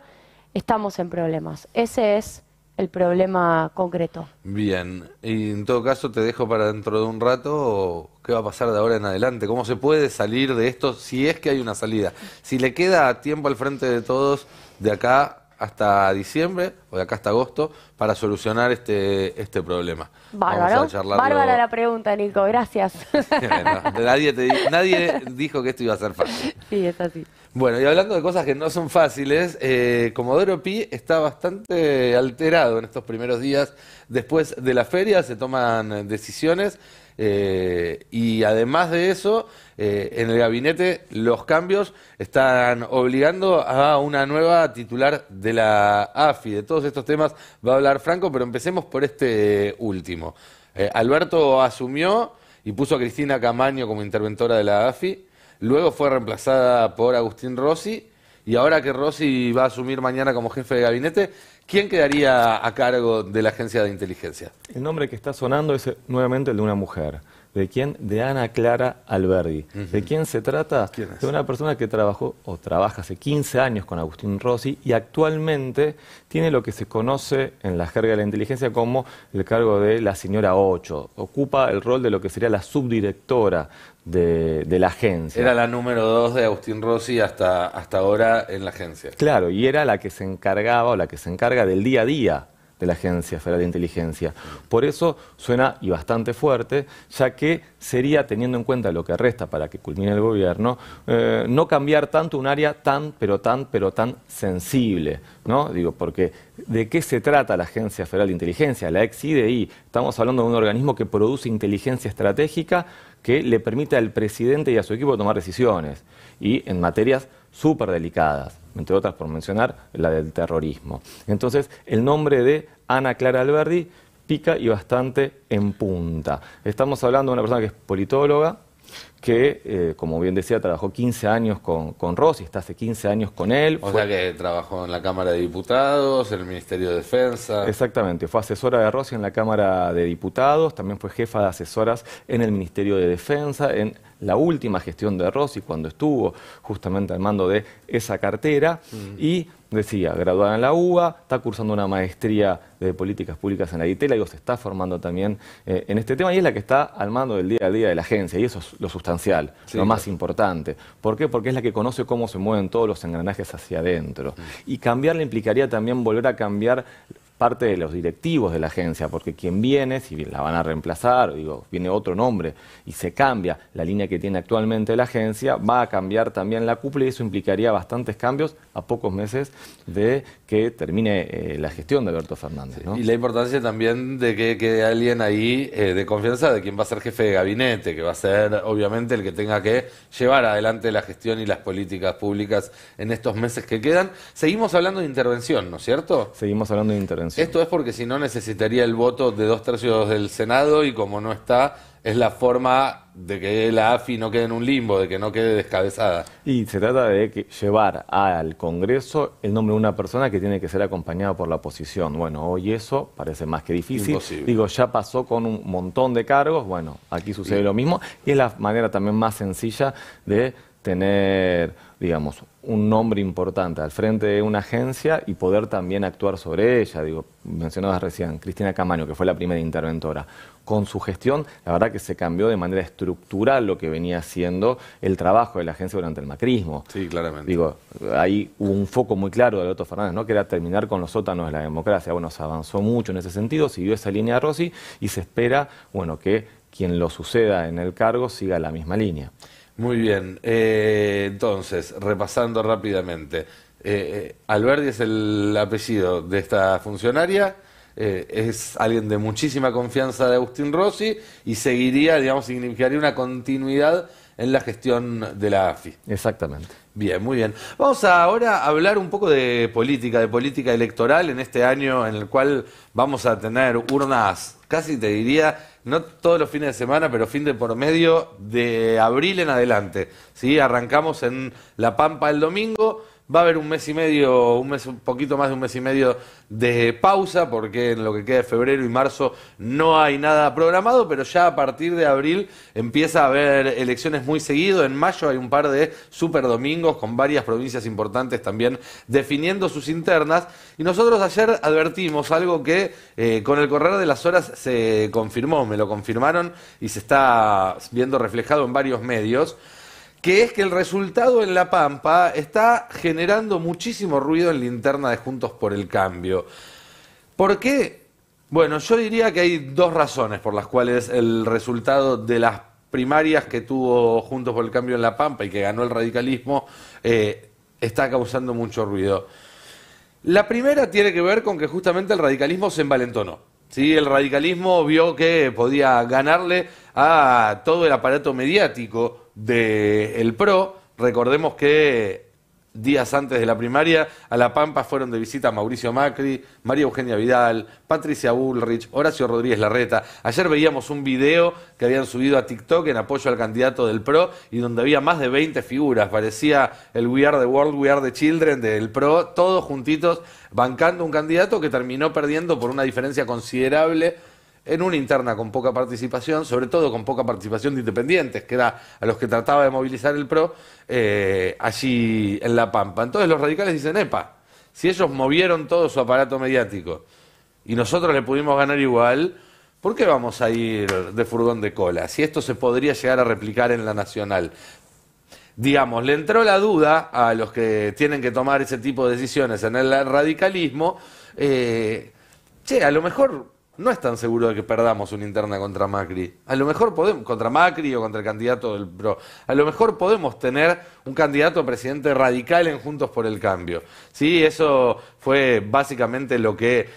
estamos en problemas. Ese es el problema concreto. Bien, y en todo caso te dejo para dentro de un rato, ¿qué va a pasar de ahora en adelante? ¿Cómo se puede salir de esto si es que hay una salida? Si le queda tiempo al frente de todos de acá hasta diciembre o de acá hasta agosto para solucionar este problema. Bárbaro. Vamos a charlarlo. Bárbara la pregunta, Nico, gracias. Bueno, nadie dijo que esto iba a ser fácil. Sí, es así. Bueno, y hablando de cosas que no son fáciles, Comodoro Pi está bastante alterado en estos primeros días. Después de la feria se toman decisiones y además de eso, en el gabinete los cambios están obligando a una nueva titular de la AFI. De todos estos temas va a hablar Franco, pero empecemos por este último. Alberto asumió y puso a Cristina Camaño como interventora de la AFI. Luego fue reemplazada por Agustín Rossi, y ahora que Rossi va a asumir mañana como jefe de gabinete, ¿quién quedaría a cargo de la agencia de inteligencia? El nombre que está sonando es nuevamente el de una mujer. ¿De quién? De Ana Clara Alberdi. ¿De quién se trata? ¿Quién es? De una persona que trabajó o trabaja hace 15 años con Agustín Rossi y actualmente tiene lo que se conoce en la jerga de la inteligencia como el cargo de la señora 8. Ocupa el rol de lo que sería la subdirectora de la agencia. Era la número 2 de Agustín Rossi hasta ahora en la agencia. Claro, y era la que se encargaba o la que se encarga del día a día de la Agencia Federal de Inteligencia. Por eso suena y bastante fuerte, ya que sería, teniendo en cuenta lo que resta para que culmine el gobierno, no cambiar tanto un área pero tan sensible, ¿no? Digo, porque ¿de qué se trata la Agencia Federal de Inteligencia? La ex-IDI. Estamos hablando de un organismo que produce inteligencia estratégica que le permite al presidente y a su equipo tomar decisiones, y en materias súper delicadas, entre otras por mencionar la del terrorismo. Entonces, el nombre de Ana Clara Alberdi pica y bastante en punta. Estamos hablando de una persona que es politóloga, que, como bien decía, trabajó 15 años con Rossi, está hace 15 años con él. O sea que trabajó en la Cámara de Diputados, en el Ministerio de Defensa. Exactamente, fue asesora de Rossi en la Cámara de Diputados, también fue jefa de asesoras en el Ministerio de Defensa, en la última gestión de Rossi, cuando estuvo justamente al mando de esa cartera, y decía, graduada en la UBA, está cursando una maestría de políticas públicas en la DITELA, y se está formando también en este tema, y es la que está al mando del día a día de la agencia, y eso es lo sustancial, sí, lo más importante. ¿Por qué? Porque es la que conoce cómo se mueven todos los engranajes hacia adentro. Y cambiarla implicaría también volver a cambiar parte de los directivos de la agencia, porque quien viene, si bien la van a reemplazar, digo, viene otro nombre y se cambia la línea que tiene actualmente la agencia, va a cambiar también la cúpula, y eso implicaría bastantes cambios a pocos meses de que termine la gestión de Alberto Fernández, ¿no? Y la importancia también de que quede alguien ahí de confianza, de quien va a ser jefe de gabinete, que va a ser obviamente el que tenga que llevar adelante la gestión y las políticas públicas en estos meses que quedan. Seguimos hablando de intervención, ¿no es cierto? Seguimos hablando de intervención. Esto es porque si no necesitaría el voto de 2/3 del Senado, y como no está, es la forma de que la AFI no quede en un limbo, de que no quede descabezada. Y se trata de llevar al Congreso el nombre de una persona que tiene que ser acompañada por la oposición. Bueno, hoy eso parece más que difícil. Imposible. Digo, ya pasó con un montón de cargos, bueno, aquí sucede lo mismo, y es la manera también más sencilla de tener, digamos, un nombre importante al frente de una agencia y poder también actuar sobre ella. Digo, mencionabas recién Cristina Camaño, que fue la primera interventora. Con su gestión, la verdad que se cambió de manera estructural lo que venía siendo el trabajo de la agencia durante el macrismo. Sí, claramente. Digo, ahí hubo un foco muy claro de Alberto Fernández, ¿no? Que era terminar con los sótanos de la democracia. Bueno, se avanzó mucho en ese sentido, siguió esa línea de Rossi, y se espera, bueno, que quien lo suceda en el cargo siga la misma línea. Muy bien, entonces, repasando rápidamente, Alberdi es el apellido de esta funcionaria, es alguien de muchísima confianza de Agustín Rossi, y seguiría, digamos, significaría una continuidad en la gestión de la AFI. Exactamente. Bien, muy bien. Vamos ahora a hablar un poco de política electoral en este año en el cual vamos a tener urnas, casi te diría, no todos los fines de semana, pero fin de por medio, de abril en adelante. ¿Sí? Arrancamos en La Pampa el domingo. Va a haber un mes y medio, un poquito más de un mes y medio de pausa, porque en lo que queda de febrero y marzo no hay nada programado, pero ya a partir de abril empieza a haber elecciones muy seguido. En mayo hay un par de super domingos con varias provincias importantes también definiendo sus internas. Y nosotros ayer advertimos algo que con el correr de las horas se confirmó, me lo confirmaron y se está viendo reflejado en varios medios, que es que el resultado en La Pampa está generando muchísimo ruido en la interna de Juntos por el Cambio. ¿Por qué? Bueno, yo diría que hay dos razones por las cuales el resultado de las primarias que tuvo Juntos por el Cambio en La Pampa y que ganó el radicalismo está causando mucho ruido. La primera tiene que ver con que justamente el radicalismo se envalentonó. ¿Sí? El radicalismo vio que podía ganarle a todo el aparato mediático del PRO. Recordemos que días antes de la primaria a La Pampa fueron de visita Mauricio Macri, María Eugenia Vidal, Patricia Bullrich, Horacio Rodríguez Larreta. Ayer veíamos un video que habían subido a TikTok en apoyo al candidato del PRO y donde había más de 20 figuras. Parecía el We Are the World, We Are the Children del PRO, todos juntitos bancando un candidato que terminó perdiendo por una diferencia considerable en una interna con poca participación, sobre todo con poca participación de independientes, que era a los que trataba de movilizar el PRO, allí en La Pampa. Entonces los radicales dicen, epa, si ellos movieron todo su aparato mediático y nosotros le pudimos ganar igual, ¿por qué vamos a ir de furgón de cola? Si esto se podría llegar a replicar en la nacional. Digamos, le entró la duda a los que tienen que tomar ese tipo de decisiones en el radicalismo, a lo mejor no es tan seguro de que perdamos una interna contra Macri. A lo mejor podemos, contra Macri o contra el candidato del PRO, a lo mejor podemos tener un candidato a presidente radical en Juntos por el Cambio. Sí, eso fue básicamente lo que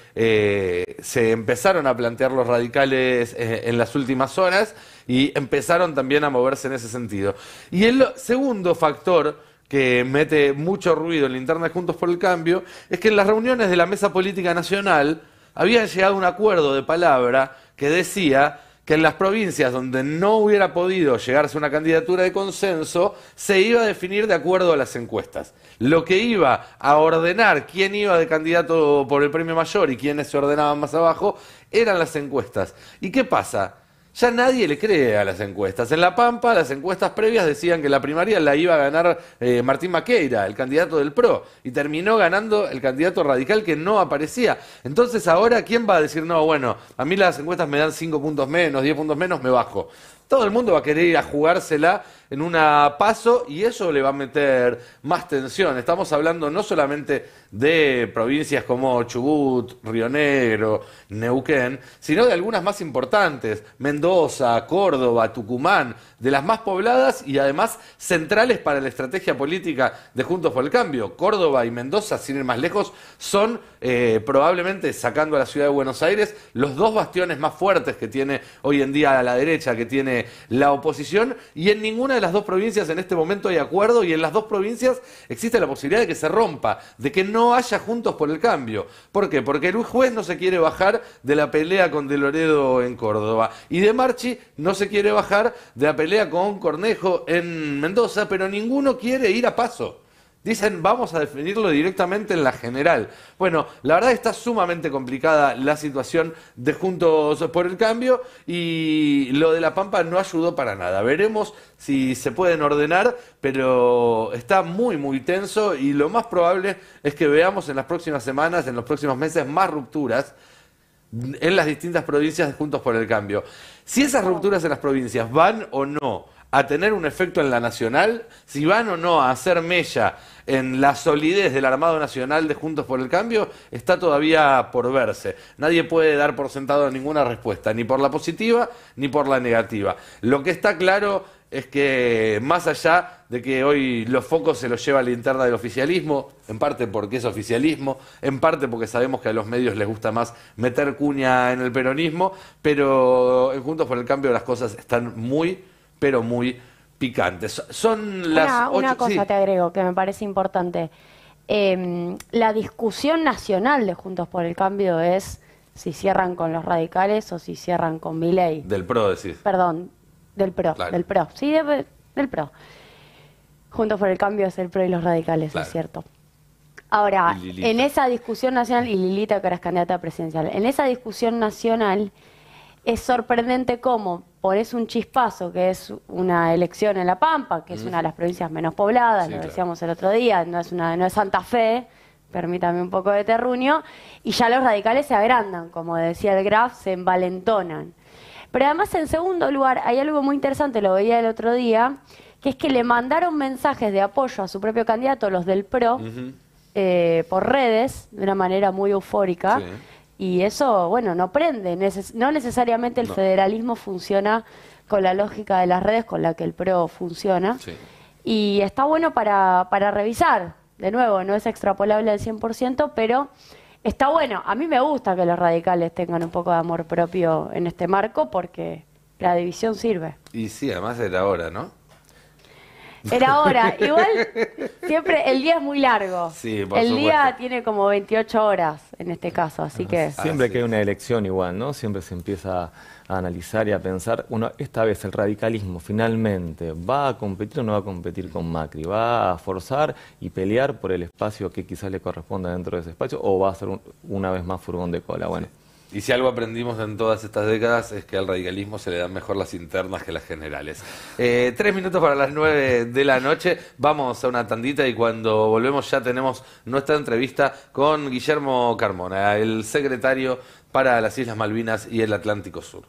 se empezaron a plantear los radicales en las últimas horas y empezaron también a moverse en ese sentido. Y el segundo factor que mete mucho ruido en la interna de Juntos por el Cambio es que en las reuniones de la Mesa Política Nacional habían llegado a un acuerdo de palabra que decía que en las provincias donde no hubiera podido llegarse a una candidatura de consenso, se iba a definir de acuerdo a las encuestas. Lo que iba a ordenar quién iba de candidato por el premio mayor y quiénes se ordenaban más abajo, eran las encuestas. ¿Y qué pasa? Ya nadie le cree a las encuestas. En La Pampa, las encuestas previas decían que la primaria la iba a ganar Martín Maqueira, el candidato del PRO, y terminó ganando el candidato radical que no aparecía. Entonces ahora, ¿quién va a decir, no, bueno, a mí las encuestas me dan 5 puntos menos, 10 puntos menos, me bajo? Todo el mundo va a querer ir a jugársela en una PASO y eso le va a meter más tensión. Estamos hablando no solamente de provincias como Chubut, Río Negro, Neuquén, sino de algunas más importantes, Mendoza, Córdoba, Tucumán, de las más pobladas y además centrales para la estrategia política de Juntos por el Cambio. Córdoba y Mendoza, sin ir más lejos, son probablemente, sacando a la ciudad de Buenos Aires, los dos bastiones más fuertes que tiene hoy en día a la derecha, que tiene la oposición, y en ninguna de las dos provincias en este momento hay acuerdo, y en las dos provincias existe la posibilidad de que se rompa, de que no haya Juntos por el Cambio. ¿Por qué? Porque el juez no se quiere bajar de la pelea con De Loredo en Córdoba, y De Marchi no se quiere bajar de la pelea con Cornejo en Mendoza, pero ninguno quiere ir a PASO. Dicen, vamos a definirlo directamente en la general. Bueno, la verdad está sumamente complicada la situación de Juntos por el Cambio y lo de La Pampa no ayudó para nada. Veremos si se pueden ordenar, pero está muy, muy tenso y lo más probable es que veamos en las próximas semanas, en los próximos meses, más rupturas en las distintas provincias de Juntos por el Cambio. Si esas rupturas en las provincias van o no a tener un efecto en la nacional, si van o no a hacer mella en la solidez del armado nacional de Juntos por el Cambio, está todavía por verse. Nadie puede dar por sentado ninguna respuesta, ni por la positiva ni por la negativa. Lo que está claro es que más allá de que hoy los focos se los lleva la interna del oficialismo, en parte porque es oficialismo, en parte porque sabemos que a los medios les gusta más meter cuña en el peronismo, pero en Juntos por el Cambio las cosas están muy, pero muy picantes. Son las una 8... cosa sí. te agrego que me parece importante. La discusión nacional de Juntos por el Cambio es si cierran con los radicales o si cierran con Milei. Del PRO, decís. Perdón, del PRO, Claro. del PRO. Sí, del PRO. Juntos por el Cambio es el PRO y los radicales, Claro. es cierto. Ahora, Y Lilita. en esa discusión nacional, y Lilita, que ahora es candidata presidencial, en esa discusión nacional es sorprendente cómo pones un chispazo, que es una elección en La Pampa, que es una de las provincias menos pobladas, Sí, lo claro. decíamos el otro día, no es Santa Fe, permítame un poco de terruño, y ya los radicales se agrandan, como decía el Graf, se envalentonan. Pero además, en segundo lugar, hay algo muy interesante, lo veía el otro día, que es que le mandaron mensajes de apoyo a su propio candidato, los del PRO, por redes, de una manera muy eufórica, Sí. y eso, bueno, no prende. No necesariamente el No. federalismo funciona con la lógica de las redes con la que el PRO funciona. Sí. Y está bueno para revisar. De nuevo, no es extrapolable al 100%, pero está bueno. A mí me gusta que los radicales tengan un poco de amor propio en este marco porque la división sirve. Y sí, además era hora, ¿no? Era hora. Igual, siempre, el día es muy largo. Sí, por el día supuesto. tiene como 28 horas en este caso, así que... Siempre sí. que hay una elección igual, ¿no? Siempre se empieza a analizar y a pensar, bueno, esta vez el radicalismo finalmente va a competir o no va a competir con Macri, va a forzar y pelear por el espacio que quizás le corresponda dentro de ese espacio o va a ser una vez más furgón de cola. Bueno, Y si algo aprendimos en todas estas décadas es que al radicalismo se le dan mejor las internas que las generales. 3 minutos para las 9 de la noche. Vamos a una tandita y cuando volvemos ya tenemos nuestra entrevista con Guillermo Carmona, el secretario para las Islas Malvinas y el Atlántico Sur.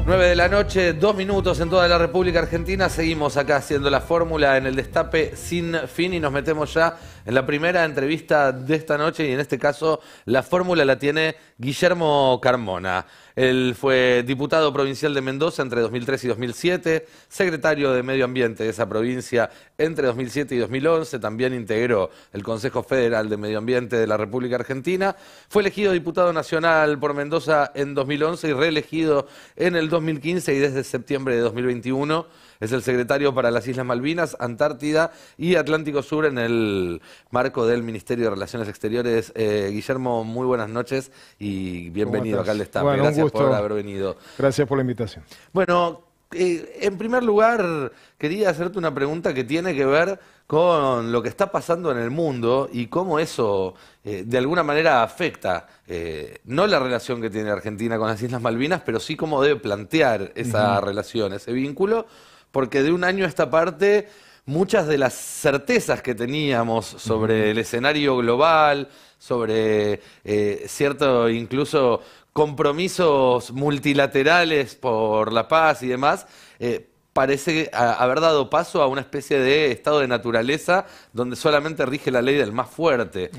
9 de la noche, 2 minutos en toda la República Argentina. Seguimos acá haciendo la fórmula en el Destape Sin Fin y nos metemos ya en la primera entrevista de esta noche y en este caso la fórmula la tiene Guillermo Carmona. Él fue diputado provincial de Mendoza entre 2003 y 2007, secretario de Medio Ambiente de esa provincia entre 2007 y 2011, también integró el Consejo Federal de Medio Ambiente de la República Argentina, fue elegido diputado nacional por Mendoza en 2011 y reelegido en el 2015 y desde septiembre de 2021 es el secretario para las Islas Malvinas, Antártida y Atlántico Sur en el marco del Ministerio de Relaciones Exteriores. Guillermo, muy buenas noches y bienvenido acá al Destape. Bueno, gracias por haber venido. Gracias por la invitación. Bueno, en primer lugar, quería hacerte una pregunta que tiene que ver con lo que está pasando en el mundo y cómo eso de alguna manera afecta no la relación que tiene Argentina con las Islas Malvinas, pero sí cómo debe plantear esa relación, ese vínculo, porque de un año a esta parte muchas de las certezas que teníamos sobre el escenario global, sobre cierto incluso compromisos multilaterales por la paz y demás, parece haber dado paso a una especie de estado de naturaleza donde solamente rige la ley del más fuerte.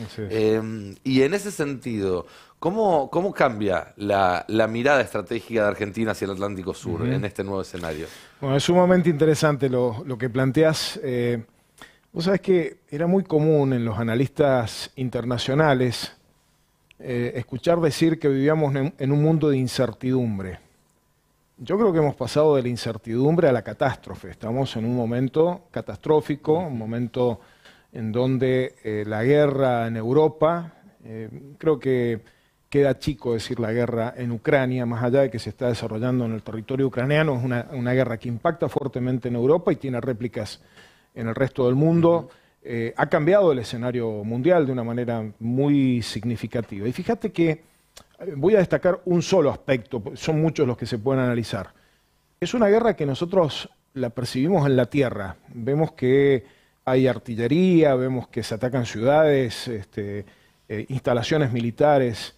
Y en ese sentido, ¿cómo cambia la mirada estratégica de Argentina hacia el Atlántico Sur en este nuevo escenario? Bueno, es sumamente interesante lo que planteás. Vos sabés que era muy común en los analistas internacionales escuchar decir que vivíamos en un mundo de incertidumbre. Yo creo que hemos pasado de la incertidumbre a la catástrofe. Estamos en un momento catastrófico, un momento en donde la guerra en Europa, creo que queda chico decir la guerra en Ucrania, más allá de que se está desarrollando en el territorio ucraniano, es una guerra que impacta fuertemente en Europa y tiene réplicas en el resto del mundo. Ha cambiado el escenario mundial de una manera muy significativa. Y fíjate que voy a destacar un solo aspecto, son muchos los que se pueden analizar. Es una guerra que nosotros la percibimos en la tierra. Vemos que hay artillería, vemos que se atacan ciudades, instalaciones militares,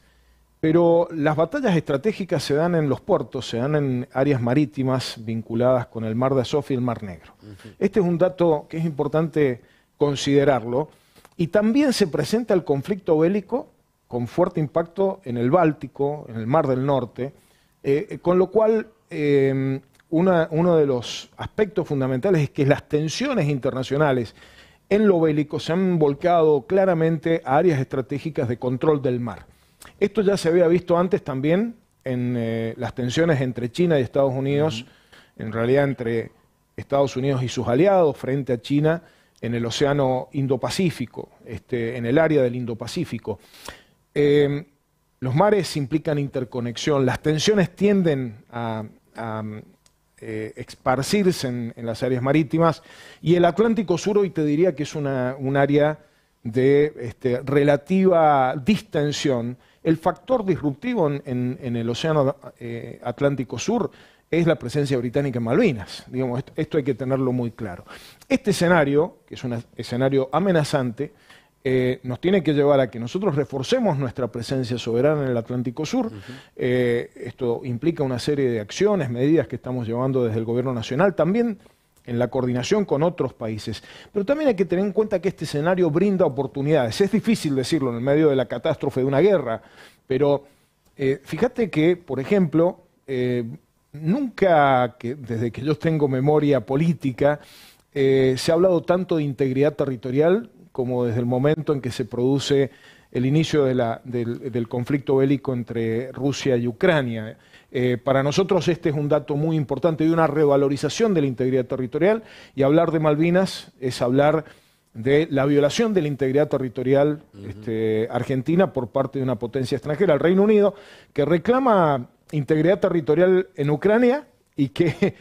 pero las batallas estratégicas se dan en los puertos, se dan en áreas marítimas vinculadas con el Mar de Azov y el Mar Negro. Este es un dato que es importante considerarlo. Y también se presenta el conflicto bélico con fuerte impacto en el Báltico, en el Mar del Norte, con lo cual uno de los aspectos fundamentales es que las tensiones internacionales en lo bélico se han volcado claramente a áreas estratégicas de control del mar. Esto ya se había visto antes también en las tensiones entre China y Estados Unidos, en realidad entre Estados Unidos y sus aliados frente a China en el Océano Indo-Pacífico, en el área del Indo-Pacífico. Los mares implican interconexión, las tensiones tienden a esparcirse en las áreas marítimas y el Atlántico Sur hoy te diría que es un área de relativa distensión. El factor disruptivo en el Océano Atlántico Sur es la presencia británica en Malvinas. Digamos, esto hay que tenerlo muy claro. Este escenario, que es un escenario amenazante, nos tiene que llevar a que nosotros reforcemos nuestra presencia soberana en el Atlántico Sur. Esto implica una serie de acciones, medidas que estamos llevando desde el Gobierno Nacional, también en la coordinación con otros países. Pero también hay que tener en cuenta que este escenario brinda oportunidades. Es difícil decirlo en el medio de la catástrofe de una guerra, pero fíjate que, por ejemplo, nunca, desde que yo tengo memoria política, se ha hablado tanto de integridad territorial como desde el momento en que se produce el inicio del conflicto bélico entre Rusia y Ucrania. Para nosotros este es un dato muy importante de una revalorización de la integridad territorial y hablar de Malvinas es hablar de la violación de la integridad territorial argentina por parte de una potencia extranjera, el Reino Unido, que reclama integridad territorial en Ucrania y que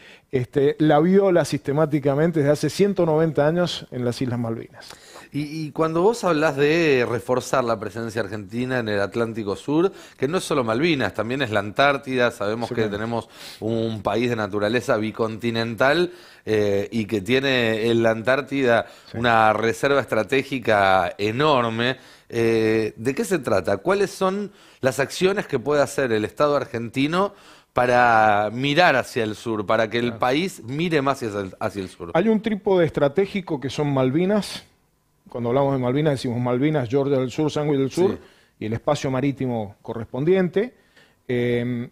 la viola sistemáticamente desde hace 190 años en las Islas Malvinas. Y cuando vos hablás de reforzar la presencia argentina en el Atlántico Sur, que no es solo Malvinas, también es la Antártida, sabemos que tenemos un país de naturaleza bicontinental y que tiene en la Antártida una reserva estratégica enorme. ¿De qué se trata? ¿Cuáles son las acciones que puede hacer el Estado argentino para mirar hacia el sur, para que el país mire más hacia el sur? Hay un trípode estratégico que son Malvinas. Cuando hablamos de Malvinas decimos Malvinas, Georgia del Sur, Sandwich del Sur, y el espacio marítimo correspondiente. El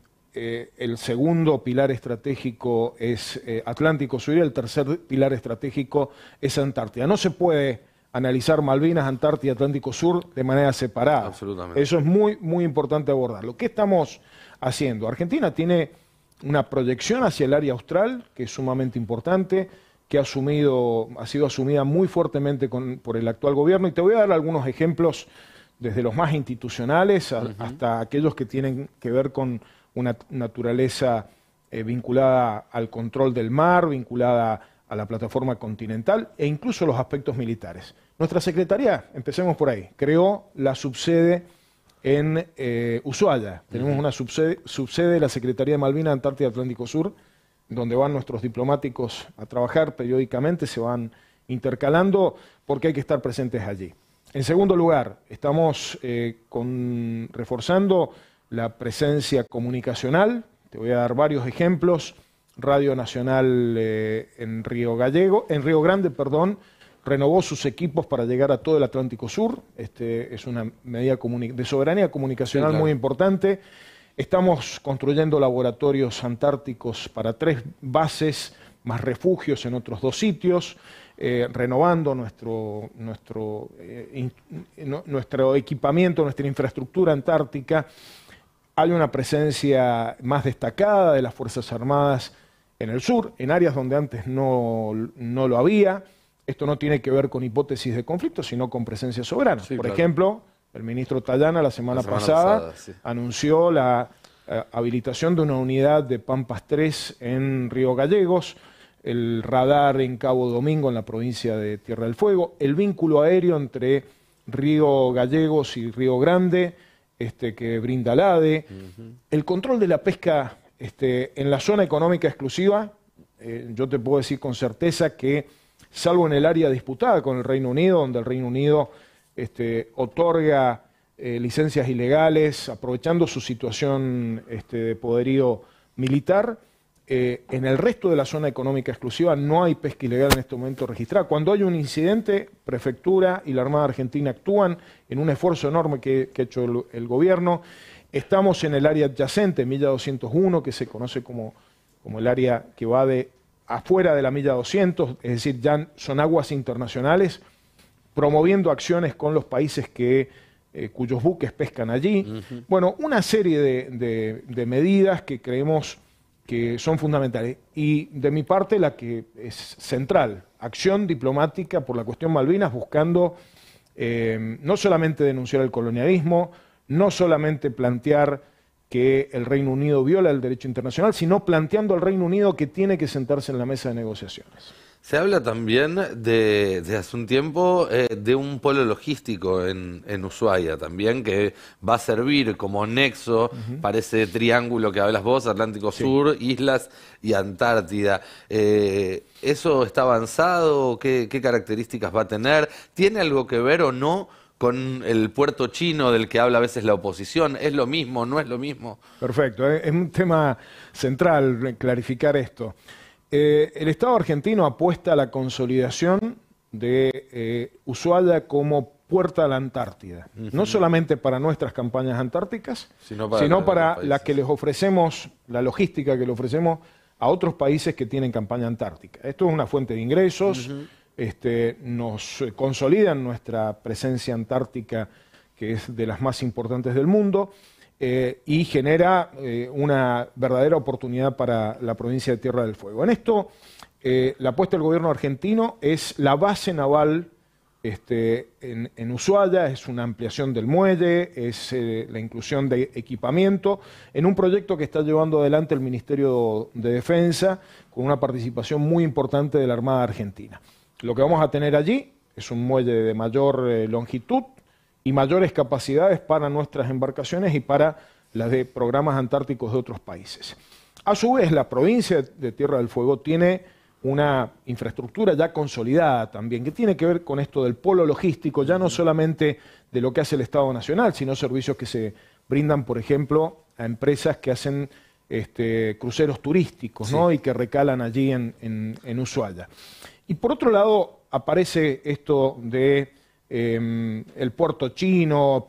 segundo pilar estratégico es Atlántico Sur y el tercer pilar estratégico es Antártida. No se puede analizar Malvinas, Antártida y Atlántico Sur de manera separada. Absolutamente. Eso es muy, muy importante abordarlo. ¿Qué estamos haciendo? Argentina tiene una proyección hacia el área austral que es sumamente importante, que ha sido asumida muy fuertemente por el actual gobierno, y te voy a dar algunos ejemplos desde los más institucionales hasta aquellos que tienen que ver con una naturaleza vinculada al control del mar, vinculada a la plataforma continental e incluso los aspectos militares. Nuestra Secretaría, empecemos por ahí, creó la subsede en Ushuaia. Tenemos una subsede de la Secretaría de Malvinas, Antártida y Atlántico Sur, donde van nuestros diplomáticos a trabajar periódicamente, se van intercalando porque hay que estar presentes allí. En segundo lugar, estamos reforzando la presencia comunicacional. Te voy a dar varios ejemplos. Radio Nacional en Río Grande, renovó sus equipos para llegar a todo el Atlántico Sur. Es una medida de soberanía comunicacional muy importante. Estamos construyendo laboratorios antárticos para 3 bases, más refugios en otros 2 sitios, renovando nuestro equipamiento, nuestra infraestructura antártica. Hay una presencia más destacada de las Fuerzas Armadas en el sur, en áreas donde antes no lo había. Esto no tiene que ver con hipótesis de conflicto, sino con presencia soberana. Por ejemplo, el ministro Tayana la semana pasada anunció la habilitación de una unidad de Pampas 3 en Río Gallegos, el radar en Cabo Domingo en la provincia de Tierra del Fuego, el vínculo aéreo entre Río Gallegos y Río Grande, que brinda la ADE, el control de la pesca en la zona económica exclusiva. Yo te puedo decir con certeza que, salvo en el área disputada con el Reino Unido, donde el Reino Unido otorga licencias ilegales, aprovechando su situación de poderío militar, en el resto de la zona económica exclusiva no hay pesca ilegal en este momento registrada. Cuando hay un incidente, Prefectura y la Armada Argentina actúan en un esfuerzo enorme que ha hecho el gobierno. Estamos en el área adyacente, Milla 201, que se conoce como el área que va afuera de la Milla 200, es decir, ya son aguas internacionales, promoviendo acciones con los países cuyos buques pescan allí. Bueno, una serie de medidas que creemos que son fundamentales. Y de mi parte, la que es central, acción diplomática por la cuestión Malvinas, buscando no solamente denunciar el colonialismo, no solamente plantear que el Reino Unido viola el derecho internacional, sino planteando al Reino Unido que tiene que sentarse en la mesa de negociaciones. Se habla también desde hace un tiempo de un polo logístico en Ushuaia también, que va a servir como nexo para ese triángulo que hablas vos, Atlántico Sur, Islas y Antártida. ¿Eso está avanzado? ¿Qué características va a tener? ¿Tiene algo que ver o no con el puerto chino del que habla a veces la oposición? ¿Es lo mismo? ¿No es lo mismo? Perfecto, es un tema central clarificar esto. El Estado argentino apuesta a la consolidación de Ushuaia como puerta a la Antártida, no solamente para nuestras campañas antárticas, sino para la que les ofrecemos, la logística que le ofrecemos a otros países que tienen campaña antártica. Esto es una fuente de ingresos, nos consolida nuestra presencia antártica, que es de las más importantes del mundo, y genera una verdadera oportunidad para la provincia de Tierra del Fuego. En esto, la apuesta del gobierno argentino es la base naval en Ushuaia, es una ampliación del muelle, es la inclusión de equipamiento, en un proyecto que está llevando adelante el Ministerio de Defensa, con una participación muy importante de la Armada Argentina. Lo que vamos a tener allí es un muelle de mayor longitud y mayores capacidades para nuestras embarcaciones y para las de programas antárticos de otros países. A su vez, la provincia de Tierra del Fuego tiene una infraestructura ya consolidada también, que tiene que ver con esto del polo logístico, ya no solamente de lo que hace el Estado Nacional, sino servicios que se brindan, por ejemplo, a empresas que hacen cruceros turísticos, ¿no? Y que recalan allí en Ushuaia. Y por otro lado, aparece esto de el puerto chino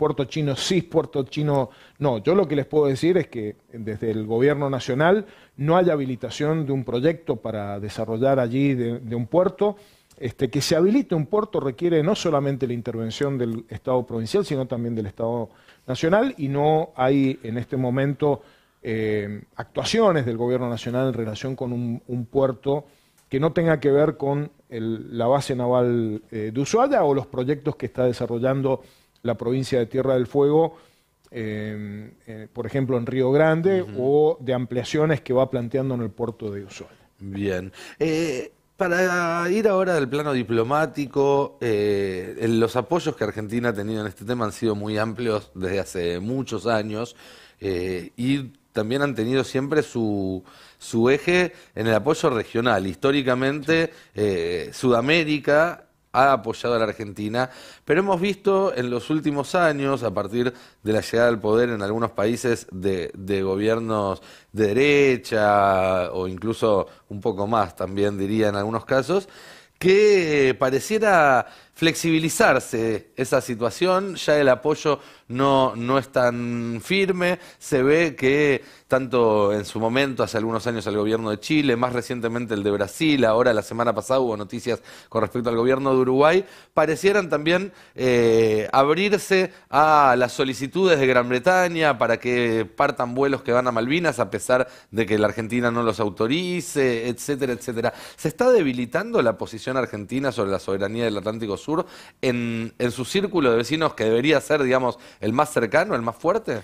sí, puerto chino no. Yo lo que les puedo decir es que desde el gobierno nacional no hay habilitación de un proyecto para desarrollar allí de un puerto. Que se habilite un puerto requiere no solamente la intervención del Estado provincial, sino también del Estado nacional, y no hay en este momento actuaciones del gobierno nacional en relación con un puerto que no tenga que ver con la base naval de Ushuaia o los proyectos que está desarrollando la provincia de Tierra del Fuego, por ejemplo en Río Grande, o de ampliaciones que va planteando en el puerto de Ushuaia. Bien. Para ir ahora del plano diplomático, los apoyos que Argentina ha tenido en este tema han sido muy amplios desde hace muchos años, y también han tenido siempre su eje en el apoyo regional. Históricamente, Sudamérica ha apoyado a la Argentina, pero hemos visto en los últimos años, a partir de la llegada al poder en algunos países de gobiernos de derecha, o incluso un poco más también diría en algunos casos, que pareciera flexibilizarse esa situación, ya el apoyo no es tan firme, se ve que tanto en su momento, hace algunos años, el gobierno de Chile, más recientemente el de Brasil, ahora la semana pasada hubo noticias con respecto al gobierno de Uruguay, parecieran también abrirse a las solicitudes de Gran Bretaña para que partan vuelos que van a Malvinas, a pesar de que la Argentina no los autorice, etcétera, etcétera. ¿Se está debilitando la posición argentina sobre la soberanía del Atlántico Sur en su círculo de vecinos, que debería ser, digamos, el más cercano, el más fuerte?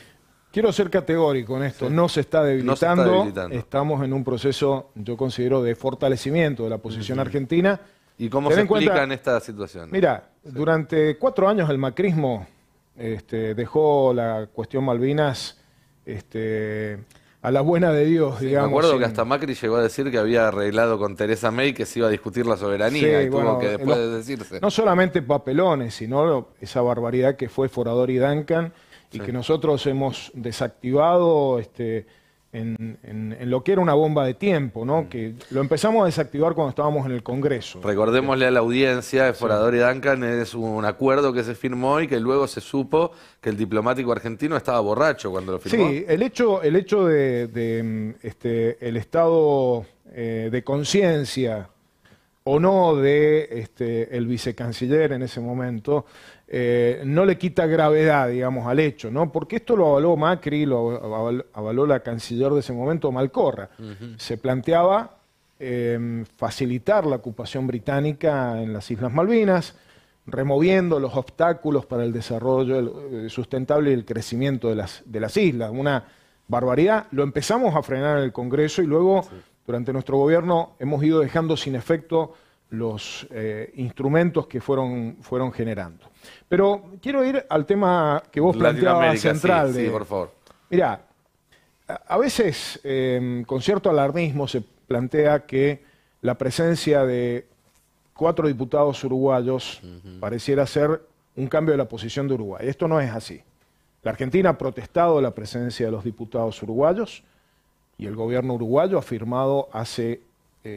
Quiero ser categórico en esto, no se está debilitando, estamos en un proceso, yo considero, de fortalecimiento de la posición argentina. ¿Y cómo se explica en esta situación? Mira, durante 4 años el macrismo dejó la cuestión Malvinas a la buena de Dios, digamos. Me acuerdo que hasta Macri llegó a decir que había arreglado con Teresa May que se iba a discutir la soberanía, y tuvo que después de decirse. No solamente papelones, sino esa barbaridad que fue Forador y Duncan, y que nosotros hemos desactivado en lo que era una bomba de tiempo, ¿no? Que lo empezamos a desactivar cuando estábamos en el Congreso. Recordémosle a la audiencia, Forador y Duncan es un acuerdo que se firmó y que luego se supo que el diplomático argentino estaba borracho cuando lo firmó. Sí, el hecho de el estado de conciencia o no de el vicecanciller en ese momento, no le quita gravedad, digamos, al hecho, ¿no? Porque esto lo avaló Macri, lo avaló la canciller de ese momento, Malcorra. Se planteaba facilitar la ocupación británica en las Islas Malvinas, removiendo los obstáculos para el desarrollo sustentable y el crecimiento de las islas. Una barbaridad. Lo empezamos a frenar en el Congreso y luego, durante nuestro gobierno, hemos ido dejando sin efecto los instrumentos que fueron generando. Pero quiero ir al tema que vos planteabas central. Sí, por favor. Mirá, a veces con cierto alarmismo se plantea que la presencia de 4 diputados uruguayos pareciera ser un cambio de la posición de Uruguay. Esto no es así. La Argentina ha protestado la presencia de los diputados uruguayos y el gobierno uruguayo ha firmado hace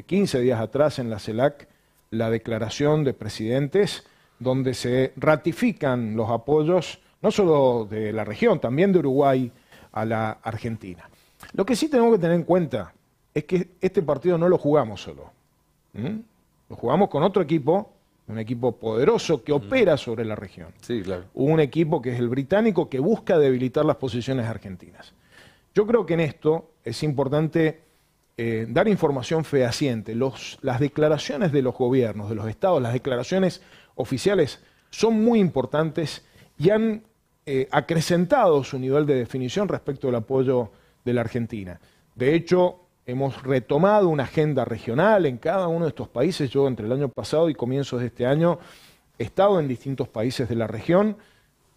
15 días atrás en la CELAC la declaración de presidentes donde se ratifican los apoyos no solo de la región, también de Uruguay a la Argentina. Lo que sí tenemos que tener en cuenta es que este partido no lo jugamos solo. Lo jugamos con otro equipo, un equipo poderoso que opera sobre la región. Sí, claro. Un equipo que es el británico, que busca debilitar las posiciones argentinas. Yo creo que en esto es importante dar información fehaciente. Las declaraciones de los gobiernos, de los estados, las declaraciones oficiales son muy importantes y han acrecentado su nivel de definición respecto del apoyo de la Argentina. De hecho, hemos retomado una agenda regional en cada uno de estos países. Yo entre el año pasado y comienzos de este año he estado en distintos países de la región,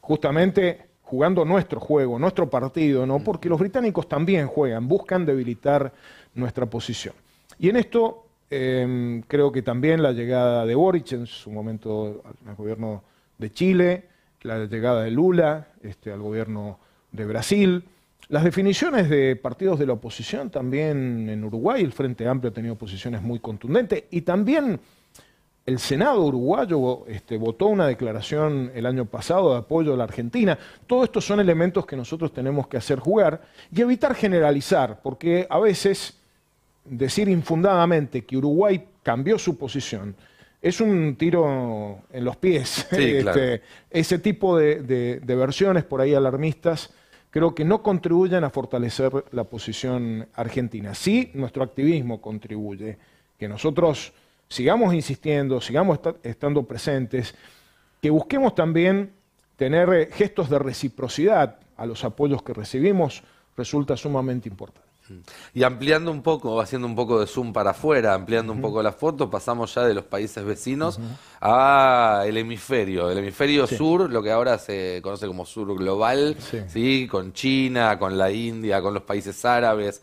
justamente jugando nuestro juego, nuestro partido, ¿no? Porque los británicos también juegan, buscan debilitar nuestra posición. Y en esto creo que también la llegada de Boric en su momento al gobierno de Chile, la llegada de Lula al gobierno de Brasil, las definiciones de partidos de la oposición también en Uruguay, el Frente Amplio ha tenido posiciones muy contundentes y también el Senado uruguayo votó una declaración el año pasado de apoyo a la Argentina. Todos estos son elementos que nosotros tenemos que hacer jugar y evitar generalizar, porque a veces decir infundadamente que Uruguay cambió su posición es un tiro en los pies. Sí, claro. Ese tipo de versiones por ahí alarmistas creo que no contribuyen a fortalecer la posición argentina. Sí, nuestro activismo contribuye, que nosotros sigamos insistiendo, sigamos estando presentes, que busquemos también tener gestos de reciprocidad a los apoyos que recibimos, resulta sumamente importante. Y ampliando un poco, haciendo un poco de zoom para afuera, ampliando un poco la foto, pasamos ya de los países vecinos al hemisferio. El hemisferio sur, lo que ahora se conoce como sur global, ¿sí? Con China, con la India, con los países árabes,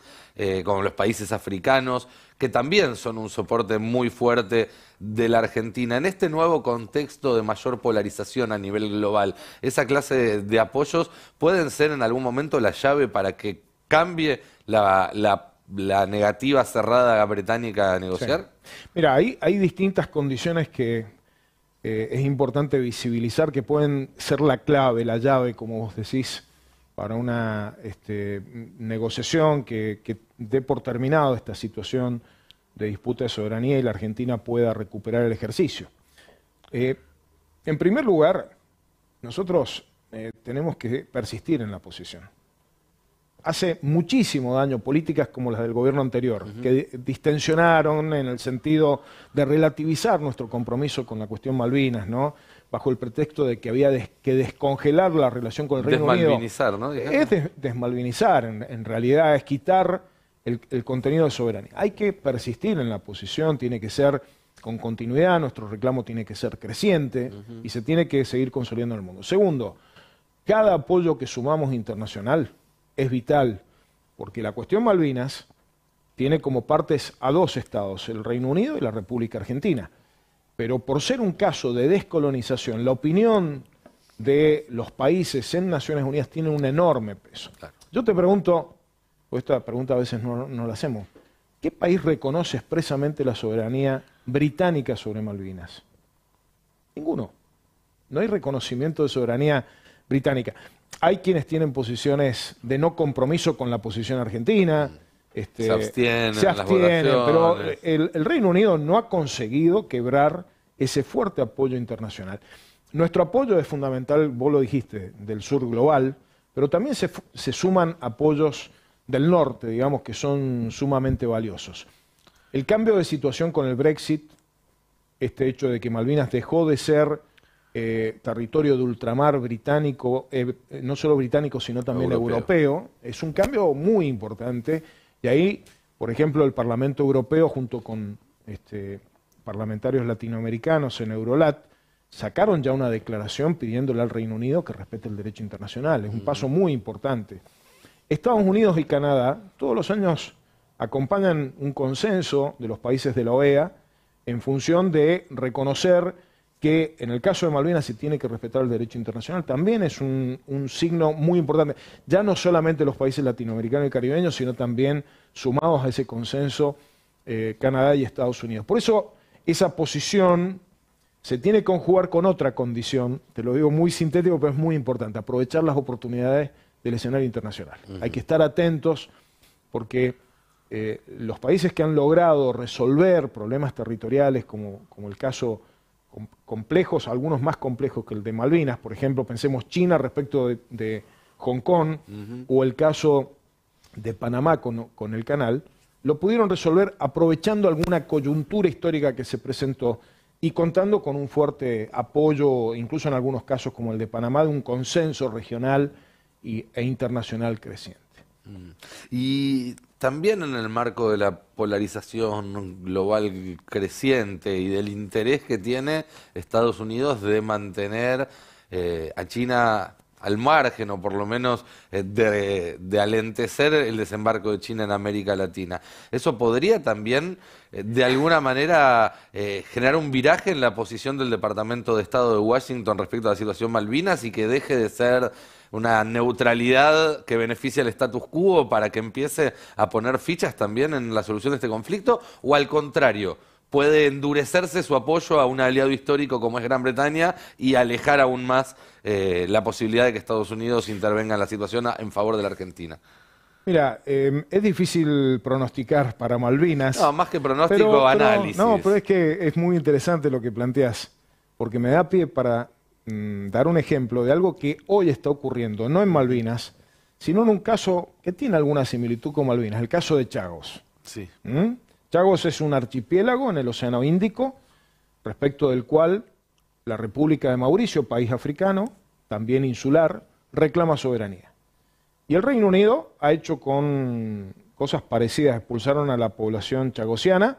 con los países africanos, que también son un soporte muy fuerte de la Argentina. En este nuevo contexto de mayor polarización a nivel global, ¿esa clase de apoyos pueden ser en algún momento la llave para que cambie la negativa cerrada británica a negociar? Sí. Mira, hay distintas condiciones que es importante visibilizar que pueden ser la clave, la llave, como vos decís, para una negociación que dé por terminado esta situación de disputa de soberanía y la Argentina pueda recuperar el ejercicio. En primer lugar, nosotros tenemos que persistir en la posición. Hace muchísimo daño políticas como las del gobierno anterior, que distensionaron en el sentido de relativizar nuestro compromiso con la cuestión Malvinas, ¿no? Bajo el pretexto de que había que descongelar la relación con el Reino Unido. Desmalvinizar, ¿no? Es desmalvinizar, en realidad es quitar el contenido de soberanía. Hay que persistir en la posición, tiene que ser con continuidad, nuestro reclamo tiene que ser creciente y se tiene que seguir consolidando en el mundo. Segundo, cada apoyo que sumamos internacional es vital, porque la cuestión Malvinas tiene como partes a dos estados, el Reino Unido y la República Argentina. Pero por ser un caso de descolonización, la opinión de los países en Naciones Unidas tiene un enorme peso. Claro. Yo te pregunto, o esta pregunta a veces no la hacemos, ¿qué país reconoce expresamente la soberanía británica sobre Malvinas? Ninguno. No hay reconocimiento de soberanía británica. Hay quienes tienen posiciones de no compromiso con la posición argentina. Se abstienen, pero el Reino Unido no ha conseguido quebrar ese fuerte apoyo internacional. Nuestro apoyo es fundamental, vos lo dijiste, del sur global, pero también se suman apoyos del norte, digamos, que son sumamente valiosos. El cambio de situación con el Brexit, este hecho de que Malvinas dejó de ser territorio de ultramar británico, no solo británico, sino también europeo, es un cambio muy importante. Y ahí, por ejemplo, el Parlamento Europeo, junto con parlamentarios latinoamericanos en Eurolat, sacaron ya una declaración pidiéndole al Reino Unido que respete el derecho internacional. Es un paso muy importante. Estados Unidos y Canadá todos los años acompañan un consenso de los países de la OEA en función de reconocer que en el caso de Malvinas se tiene que respetar el derecho internacional. También es un signo muy importante, ya no solamente los países latinoamericanos y caribeños, sino también sumados a ese consenso Canadá y Estados Unidos. Por eso esa posición se tiene que conjugar con otra condición, te lo digo muy sintético, pero es muy importante, aprovechar las oportunidades del escenario internacional. Hay que estar atentos porque los países que han logrado resolver problemas territoriales, como el caso complejos, algunos más complejos que el de Malvinas, por ejemplo, pensemos China respecto de Hong Kong, o el caso de Panamá con el canal, lo pudieron resolver aprovechando alguna coyuntura histórica que se presentó y contando con un fuerte apoyo, incluso en algunos casos como el de Panamá, de un consenso regional e internacional creciente. Y también en el marco de la polarización global creciente y del interés que tiene Estados Unidos de mantener a China al margen, o por lo menos de alentecer el desembarco de China en América Latina. ¿Eso podría también, de alguna manera, generar un viraje en la posición del Departamento de Estado de Washington respecto a la situación Malvinas y que deje de ser una neutralidad que beneficie al status quo para que empiece a poner fichas también en la solución de este conflicto? ¿O al contrario, puede endurecerse su apoyo a un aliado histórico como es Gran Bretaña y alejar aún más la posibilidad de que Estados Unidos intervenga en la situación en favor de la Argentina? Mira, es difícil pronosticar para Malvinas. No, más que pronóstico, análisis. No, pero es que es muy interesante lo que planteas, porque me da pie para dar un ejemplo de algo que hoy está ocurriendo, no en Malvinas, sino en un caso que tiene alguna similitud con Malvinas, el caso de Chagos. Sí. Chagos es un archipiélago en el Océano Índico, respecto del cual la República de Mauricio, país africano, también insular, reclama soberanía. Y el Reino Unido ha hecho con cosas parecidas, expulsaron a la población chagosiana,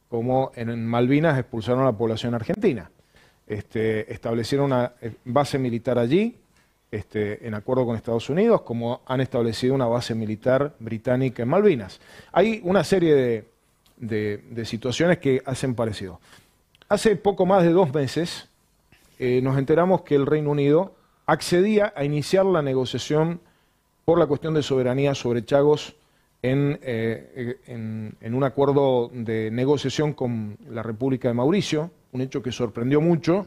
como en Malvinas expulsaron a la población argentina. Establecieron una base militar allí, en acuerdo con Estados Unidos, como han establecido una base militar británica en Malvinas. Hay una serie de situaciones que hacen parecido. Hace poco más de 2 meses nos enteramos que el Reino Unido accedía a iniciar la negociación por la cuestión de soberanía sobre Chagos en un acuerdo de negociación con la República de Mauricio, un hecho que sorprendió mucho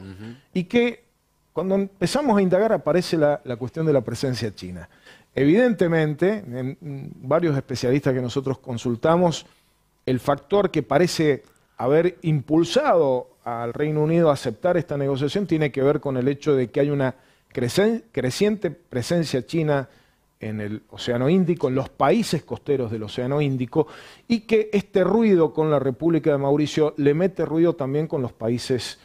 y que cuando empezamos a indagar aparece la cuestión de la presencia china. Evidentemente, varios especialistas que nosotros consultamos, el factor que parece haber impulsado al Reino Unido a aceptar esta negociación tiene que ver con el hecho de que hay una creciente presencia china en el Océano Índico, en los países costeros del Océano Índico, y que este ruido con la República de Mauricio le mete ruido también con los países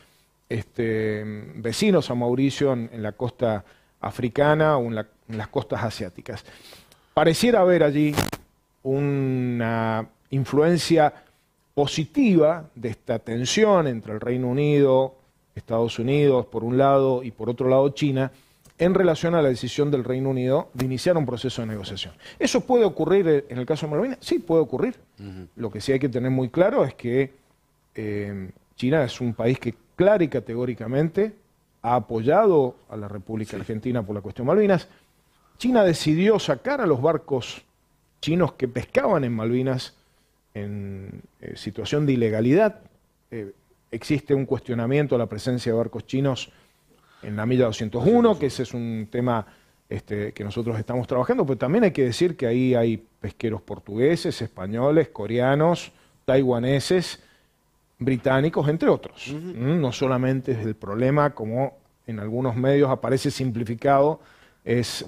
vecinos a Mauricio en la costa africana o en las costas asiáticas. Pareciera haber allí una influencia positiva de esta tensión entre el Reino Unido, Estados Unidos por un lado y por otro lado China, en relación a la decisión del Reino Unido de iniciar un proceso de negociación. ¿Eso puede ocurrir en el caso de Malvinas? Sí, puede ocurrir. Lo que sí hay que tener muy claro es que China es un país que clara y categóricamente ha apoyado a la República Argentina por la cuestión Malvinas. China decidió sacar a los barcos chinos que pescaban en Malvinas en situación de ilegalidad. Existe un cuestionamiento a la presencia de barcos chinos en la milla 201, que ese es un tema que nosotros estamos trabajando, pero también hay que decir que ahí hay pesqueros portugueses, españoles, coreanos, taiwaneses, británicos, entre otros. No solamente es el problema, como en algunos medios aparece simplificado, es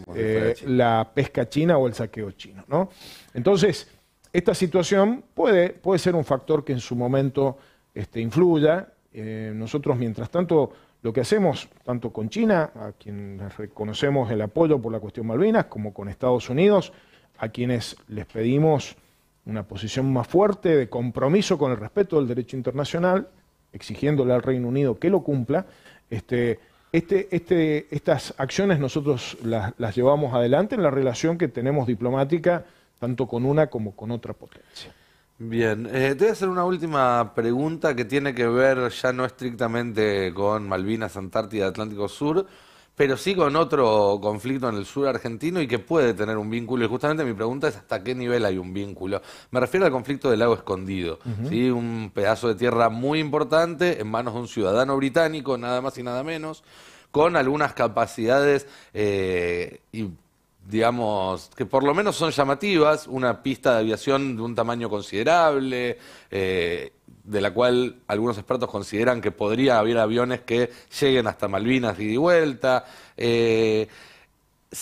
la pesca china o el saqueo chino, ¿no? Entonces, esta situación puede ser un factor que en su momento influya. Nosotros, mientras tanto, lo que hacemos, tanto con China, a quienes reconocemos el apoyo por la cuestión Malvinas, como con Estados Unidos, a quienes les pedimos una posición más fuerte de compromiso con el respeto del derecho internacional, exigiéndole al Reino Unido que lo cumpla. Estas acciones nosotros las llevamos adelante en la relación que tenemos diplomática tanto con una como con otra potencia. Bien, te voy a hacer una última pregunta que tiene que ver ya no estrictamente con Malvinas, Antártida, Atlántico Sur, pero sí con otro conflicto en el sur argentino y que puede tener un vínculo. Y justamente mi pregunta es hasta qué nivel hay un vínculo. Me refiero al conflicto del Lago Escondido, ¿sí? Un pedazo de tierra muy importante en manos de un ciudadano británico, nada más y nada menos, con algunas capacidades y digamos, que por lo menos son llamativas, una pista de aviación de un tamaño considerable, de la cual algunos expertos consideran que podría haber aviones que lleguen hasta Malvinas ida y vuelta. ¿Se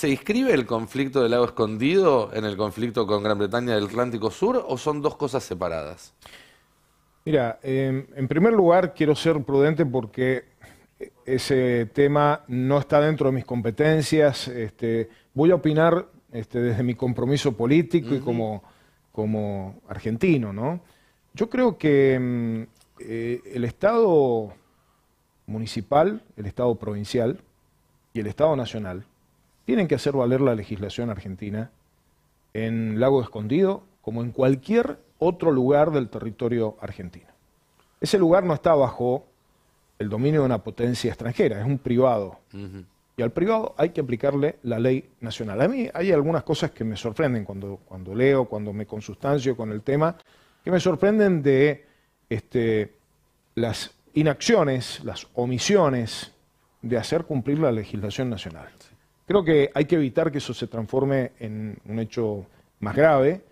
inscribe el conflicto del Lago Escondido en el conflicto con Gran Bretaña del Atlántico Sur o son dos cosas separadas? Mira, en primer lugar quiero ser prudente porque ese tema no está dentro de mis competencias. Voy a opinar desde mi compromiso político y como argentino, ¿no? Yo creo que el Estado municipal, el Estado provincial y el Estado nacional tienen que hacer valer la legislación argentina en Lago Escondido como en cualquier otro lugar del territorio argentino. Ese lugar no está bajo el dominio de una potencia extranjera, es un privado. Y al privado hay que aplicarle la ley nacional. A mí hay algunas cosas que me sorprenden cuando leo, cuando me consustancio con el tema, que me sorprenden de las inacciones, las omisiones de hacer cumplir la legislación nacional. Creo que hay que evitar que eso se transforme en un hecho más grave,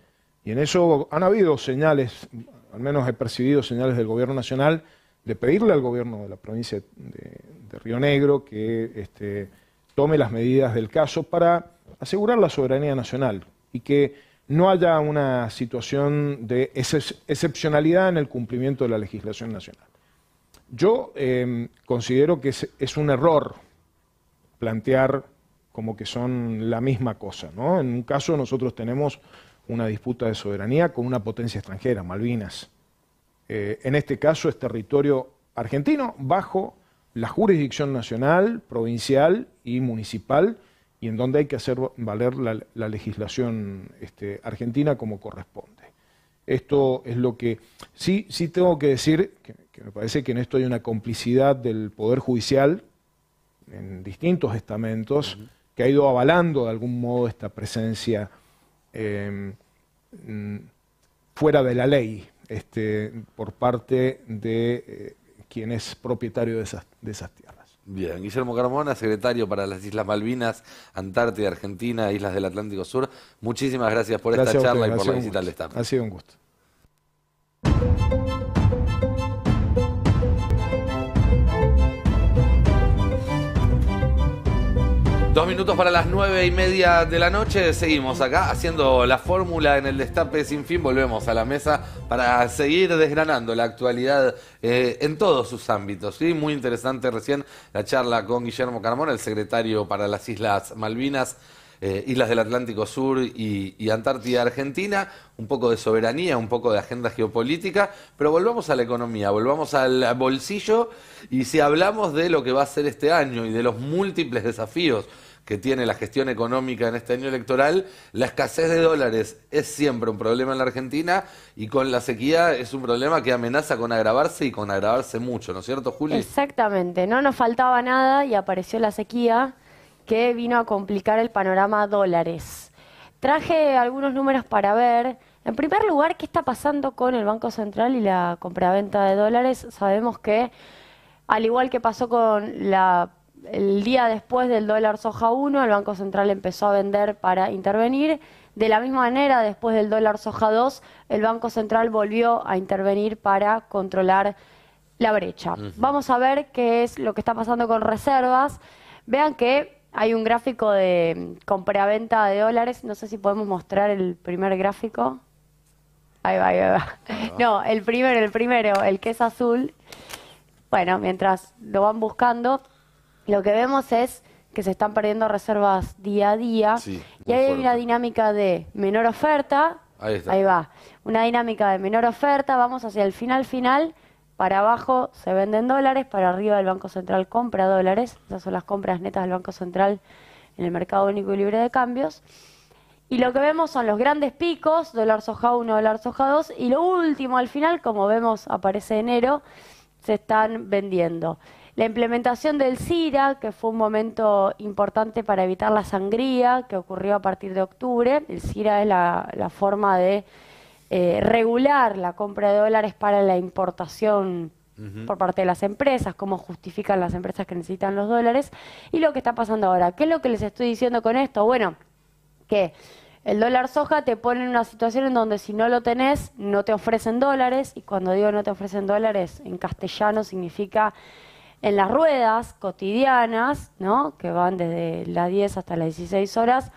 y en eso han habido señales, al menos he percibido señales del gobierno nacional, de pedirle al gobierno de la provincia de Río Negro que tome las medidas del caso para asegurar la soberanía nacional y que no haya una situación de excepcionalidad en el cumplimiento de la legislación nacional. Yo considero que es un error plantear como que son la misma cosa, ¿no? En un caso nosotros tenemos una disputa de soberanía con una potencia extranjera, Malvinas. En este caso es territorio argentino bajo la jurisdicción nacional, provincial y municipal, y en donde hay que hacer valer la legislación argentina como corresponde. Esto es lo que sí tengo que decir, que me parece que en esto hay una complicidad del Poder Judicial en distintos estamentos que ha ido avalando de algún modo esta presencia fuera de la ley por parte de quien es propietario de esas tierras. Bien, Guillermo Carmona, secretario para las Islas Malvinas, Antártida, Argentina, Islas del Atlántico Sur. Muchísimas gracias por esta charla y por la visita al destape. Ha sido un gusto. 2 minutos para las 9:30 de la noche. Seguimos acá haciendo la fórmula en el Destape Sin Fin. Volvemos a la mesa para seguir desgranando la actualidad en todos sus ámbitos. ¿Sí? Muy interesante recién la charla con Guillermo Carmona, el secretario para las Islas Malvinas, Islas del Atlántico Sur y Antártida Argentina. Un poco de soberanía, un poco de agenda geopolítica, pero volvamos a la economía, volvamos al bolsillo, y si hablamos de lo que va a ser este año y de los múltiples desafíos que tiene la gestión económica en este año electoral, la escasez de dólares es siempre un problema en la Argentina, y con la sequía es un problema que amenaza con agravarse y con agravarse mucho, ¿no es cierto, Juli? Exactamente, no nos faltaba nada y apareció la sequía que vino a complicar el panorama dólares. Traje algunos números para ver. En primer lugar, ¿qué está pasando con el Banco Central y la compraventa de dólares? Sabemos que, al igual que pasó con el día después del dólar soja 1, el Banco Central empezó a vender para intervenir. De la misma manera, después del dólar soja 2, el Banco Central volvió a intervenir para controlar la brecha. Vamos a ver qué es lo que está pasando con reservas. Vean que hay un gráfico de compraventa de dólares. No sé si podemos mostrar el primer gráfico. Ahí va, ahí va. No, el primero, el que es azul. Bueno, mientras lo van buscando, lo que vemos es que se están perdiendo reservas día a día. Sí, y ahí hay fuerte. una dinámica de menor oferta. Ahí está. Ahí va. Una dinámica de menor oferta. Vamos hacia el final. Para abajo se venden dólares, para arriba el Banco Central compra dólares. Esas son las compras netas del Banco Central en el mercado único y libre de cambios. Y lo que vemos son los grandes picos, dólar soja 1, dólar soja 2, y lo último al final, como vemos aparece enero, se están vendiendo. La implementación del CIRA, que fue un momento importante para evitar la sangría que ocurrió a partir de octubre. El CIRA es la forma de regular la compra de dólares para la importación por parte de las empresas, cómo justifican las empresas que necesitan los dólares, y lo que está pasando ahora. ¿Qué es lo que les estoy diciendo con esto? Bueno, que el dólar soja te pone en una situación en donde si no lo tenés, no te ofrecen dólares, y cuando digo no te ofrecen dólares, en castellano significa en las ruedas cotidianas, ¿no? Que van desde las 10 hasta las 16 horas,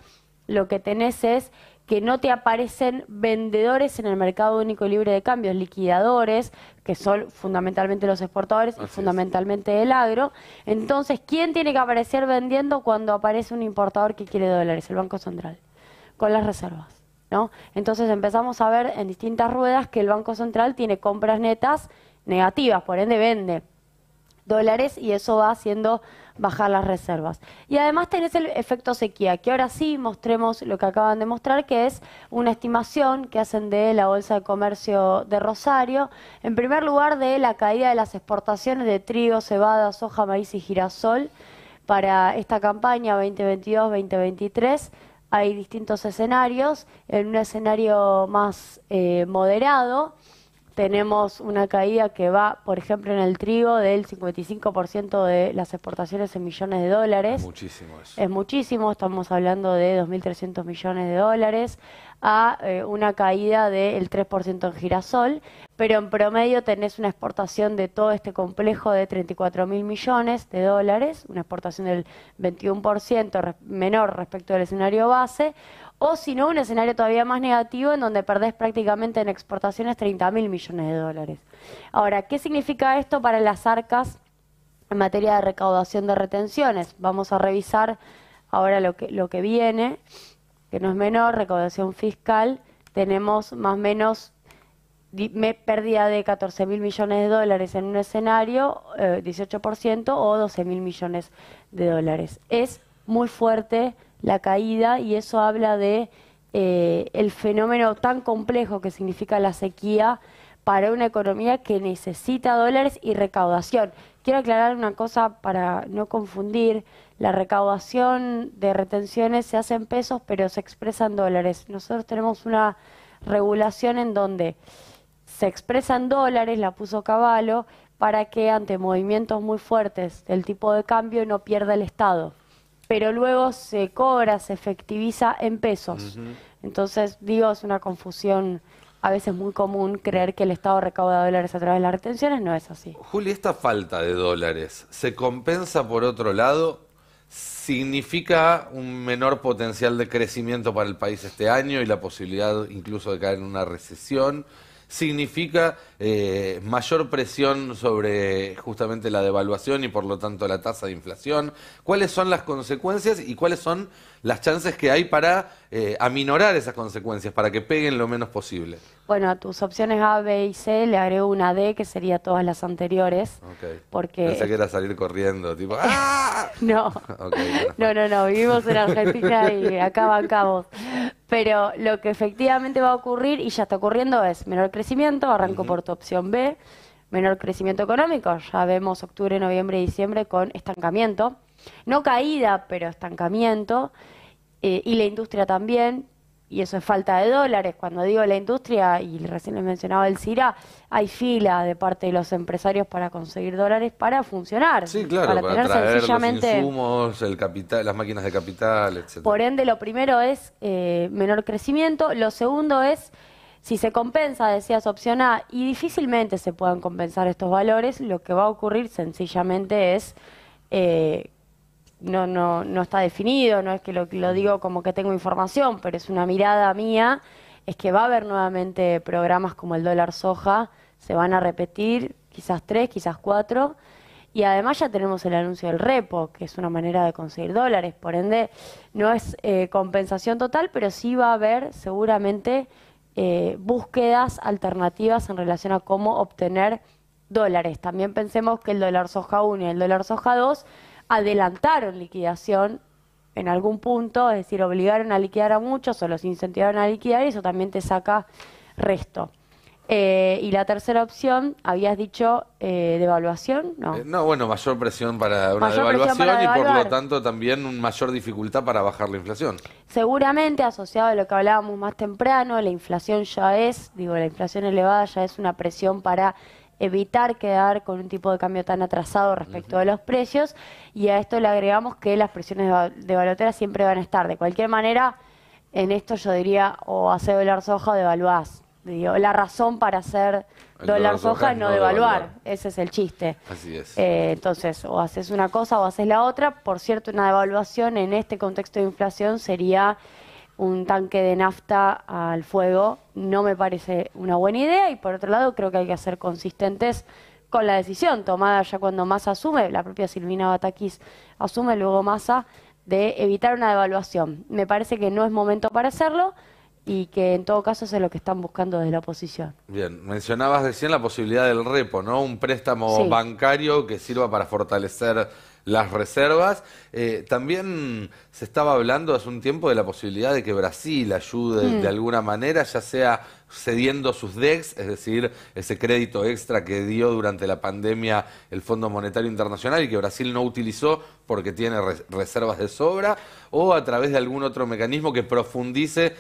lo que tenés es que no te aparecen vendedores en el mercado único y libre de cambios, liquidadores, que son fundamentalmente los exportadores y fundamentalmente el agro. Entonces, ¿quién tiene que aparecer vendiendo cuando aparece un importador que quiere dólares? El Banco Central, con las reservas, ¿no? Entonces empezamos a ver en distintas ruedas que el Banco Central tiene compras netas negativas, por ende vende dólares y eso va haciendo bajar las reservas. Y además tenés el efecto sequía, que ahora sí mostremos lo que acaban de mostrar, que es una estimación que hacen de la Bolsa de Comercio de Rosario. En primer lugar, de la caída de las exportaciones de trigo, cebada, soja, maíz y girasol para esta campaña 2022-2023. Hay distintos escenarios. En un escenario más moderado, tenemos una caída que va, por ejemplo, en el trigo del 55% de las exportaciones en millones de dólares. Es muchísimo eso. Es muchísimo, estamos hablando de 2.300 millones de dólares, a una caída del 3% en girasol, pero en promedio tenés una exportación de todo este complejo de 34.000 millones de dólares, una exportación del 21% menor respecto al escenario base, o si no, un escenario todavía más negativo en donde perdés prácticamente en exportaciones 30.000 millones de dólares. Ahora, ¿qué significa esto para las arcas en materia de recaudación de retenciones? Vamos a revisar ahora lo que viene, que no es menor, recaudación fiscal. Tenemos más o menos pérdida de 14.000 millones de dólares en un escenario, 18%, o 12.000 millones de dólares. Es muy fuerte la caída y eso habla de el fenómeno tan complejo que significa la sequía para una economía que necesita dólares y recaudación. Quiero aclarar una cosa para no confundir. La recaudación de retenciones se hace en pesos, pero se expresa en dólares. Nosotros tenemos una regulación en donde se expresa en dólares, la puso Cavallo, para que ante movimientos muy fuertes del tipo de cambio no pierda el Estado. Pero luego se cobra, se efectiviza en pesos. Entonces, digo, es una confusión a veces muy común creer que el Estado recauda dólares a través de las retenciones, no es así. Juli, esta falta de dólares, ¿se compensa por otro lado? ¿Significa un menor potencial de crecimiento para el país este año y la posibilidad incluso de caer en una recesión? ¿Significa mayor presión sobre justamente la devaluación y por lo tanto la tasa de inflación? ¿Cuáles son las consecuencias y cuáles son las chances que hay para aminorar esas consecuencias, para que peguen lo menos posible? Bueno, a tus opciones A, B y C le agrego una D, que sería todas las anteriores. Okay. Porque... Pensé que era salir corriendo, tipo ¡ah! No. Okay, bueno. No, vivimos en Argentina y acá bancamos. Pero lo que efectivamente va a ocurrir, y ya está ocurriendo, es menor crecimiento, arranco por tu opción B, menor crecimiento económico, ya vemos octubre, noviembre y diciembre con estancamiento, no caída, pero estancamiento, y la industria también, y eso es falta de dólares. Cuando digo la industria, y recién les mencionaba el CIRA, hay fila de parte de los empresarios para conseguir dólares para funcionar. Sí, claro, para tener traer sencillamente los insumos, el capital, las máquinas de capital, etc. Por ende, lo primero es menor crecimiento. Lo segundo es, si se compensa, decías opción A, y difícilmente se puedan compensar estos valores, lo que va a ocurrir sencillamente es... No está definido, no es que lo digo como que tengo información, pero es una mirada mía, es que va a haber nuevamente programas como el dólar soja, se van a repetir, quizás 3, quizás 4, y además ya tenemos el anuncio del repo, que es una manera de conseguir dólares, por ende no es compensación total, pero sí va a haber seguramente búsquedas alternativas en relación a cómo obtener dólares. También pensemos que el dólar soja 1 y el dólar soja 2 adelantaron liquidación en algún punto, es decir, obligaron a liquidar a muchos o los incentivaron a liquidar y eso también te saca resto. Y la tercera opción, habías dicho devaluación, ¿no? No, bueno, mayor presión para una devaluación y por lo tanto también una mayor dificultad para bajar la inflación. Seguramente asociado a lo que hablábamos más temprano, la inflación ya es, la inflación elevada ya es una presión para evitar quedar con un tipo de cambio tan atrasado respecto de los precios, y a esto le agregamos que las presiones devaluatorias siempre van a estar. De cualquier manera, en esto yo diría, o hacer dólar soja o devaluás. La razón para hacer dólar soja es no devaluar, ese es el chiste. Así es. Entonces, o haces una cosa o haces la otra. Por cierto, una devaluación en este contexto de inflación sería un tanque de nafta al fuego no me parece una buena idea, y por otro lado creo que hay que ser consistentes con la decisión tomada ya cuando Massa asume, la propia Silvina Batakis asume, luego Massa, de evitar una devaluación. Me parece que no es momento para hacerlo y que en todo caso eso es lo que están buscando desde la oposición. Bien, mencionabas recién la posibilidad del repo, ¿no? Un préstamo Sí. bancario que sirva para fortalecer las reservas. También se estaba hablando hace un tiempo de la posibilidad de que Brasil ayude de alguna manera, ya sea cediendo sus DEX, es decir, ese crédito extra que dio durante la pandemia el Fondo Monetario Internacional y que Brasil no utilizó porque tiene reservas de sobra, o a través de algún otro mecanismo que profundice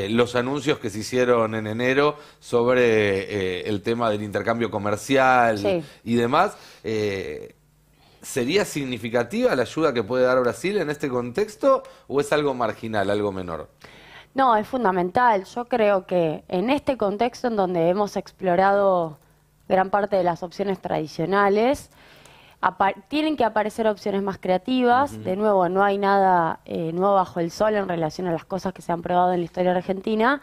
los anuncios que se hicieron en enero sobre el tema del intercambio comercial Sí. y demás. ¿Sería significativa la ayuda que puede dar Brasil en este contexto o es algo marginal, algo menor? No, es fundamental. Yo creo que en este contexto en donde hemos explorado gran parte de las opciones tradicionales, tienen que aparecer opciones más creativas. De nuevo, no hay nada nuevo bajo el sol en relación a las cosas que se han probado en la historia argentina,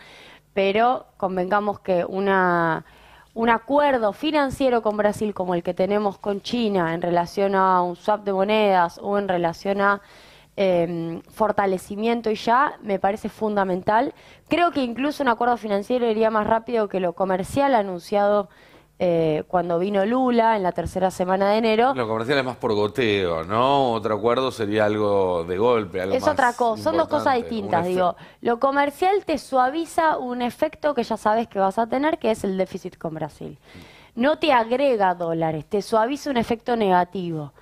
pero convengamos que un acuerdo financiero con Brasil como el que tenemos con China en relación a un swap de monedas o en relación a fortalecimiento y ya me parece fundamental. Creo que incluso un acuerdo financiero iría más rápido que lo comercial anunciado cuando vino Lula en la tercera semana de enero. Lo comercial es más por goteo, ¿no? Otro acuerdo sería algo de golpe, algo Es más otra cosa, son dos cosas importante, distintas, un digo. Lo comercial te suaviza un efecto que ya sabes que vas a tener, que es el déficit con Brasil. No te agrega dólares, te suaviza un efecto negativo.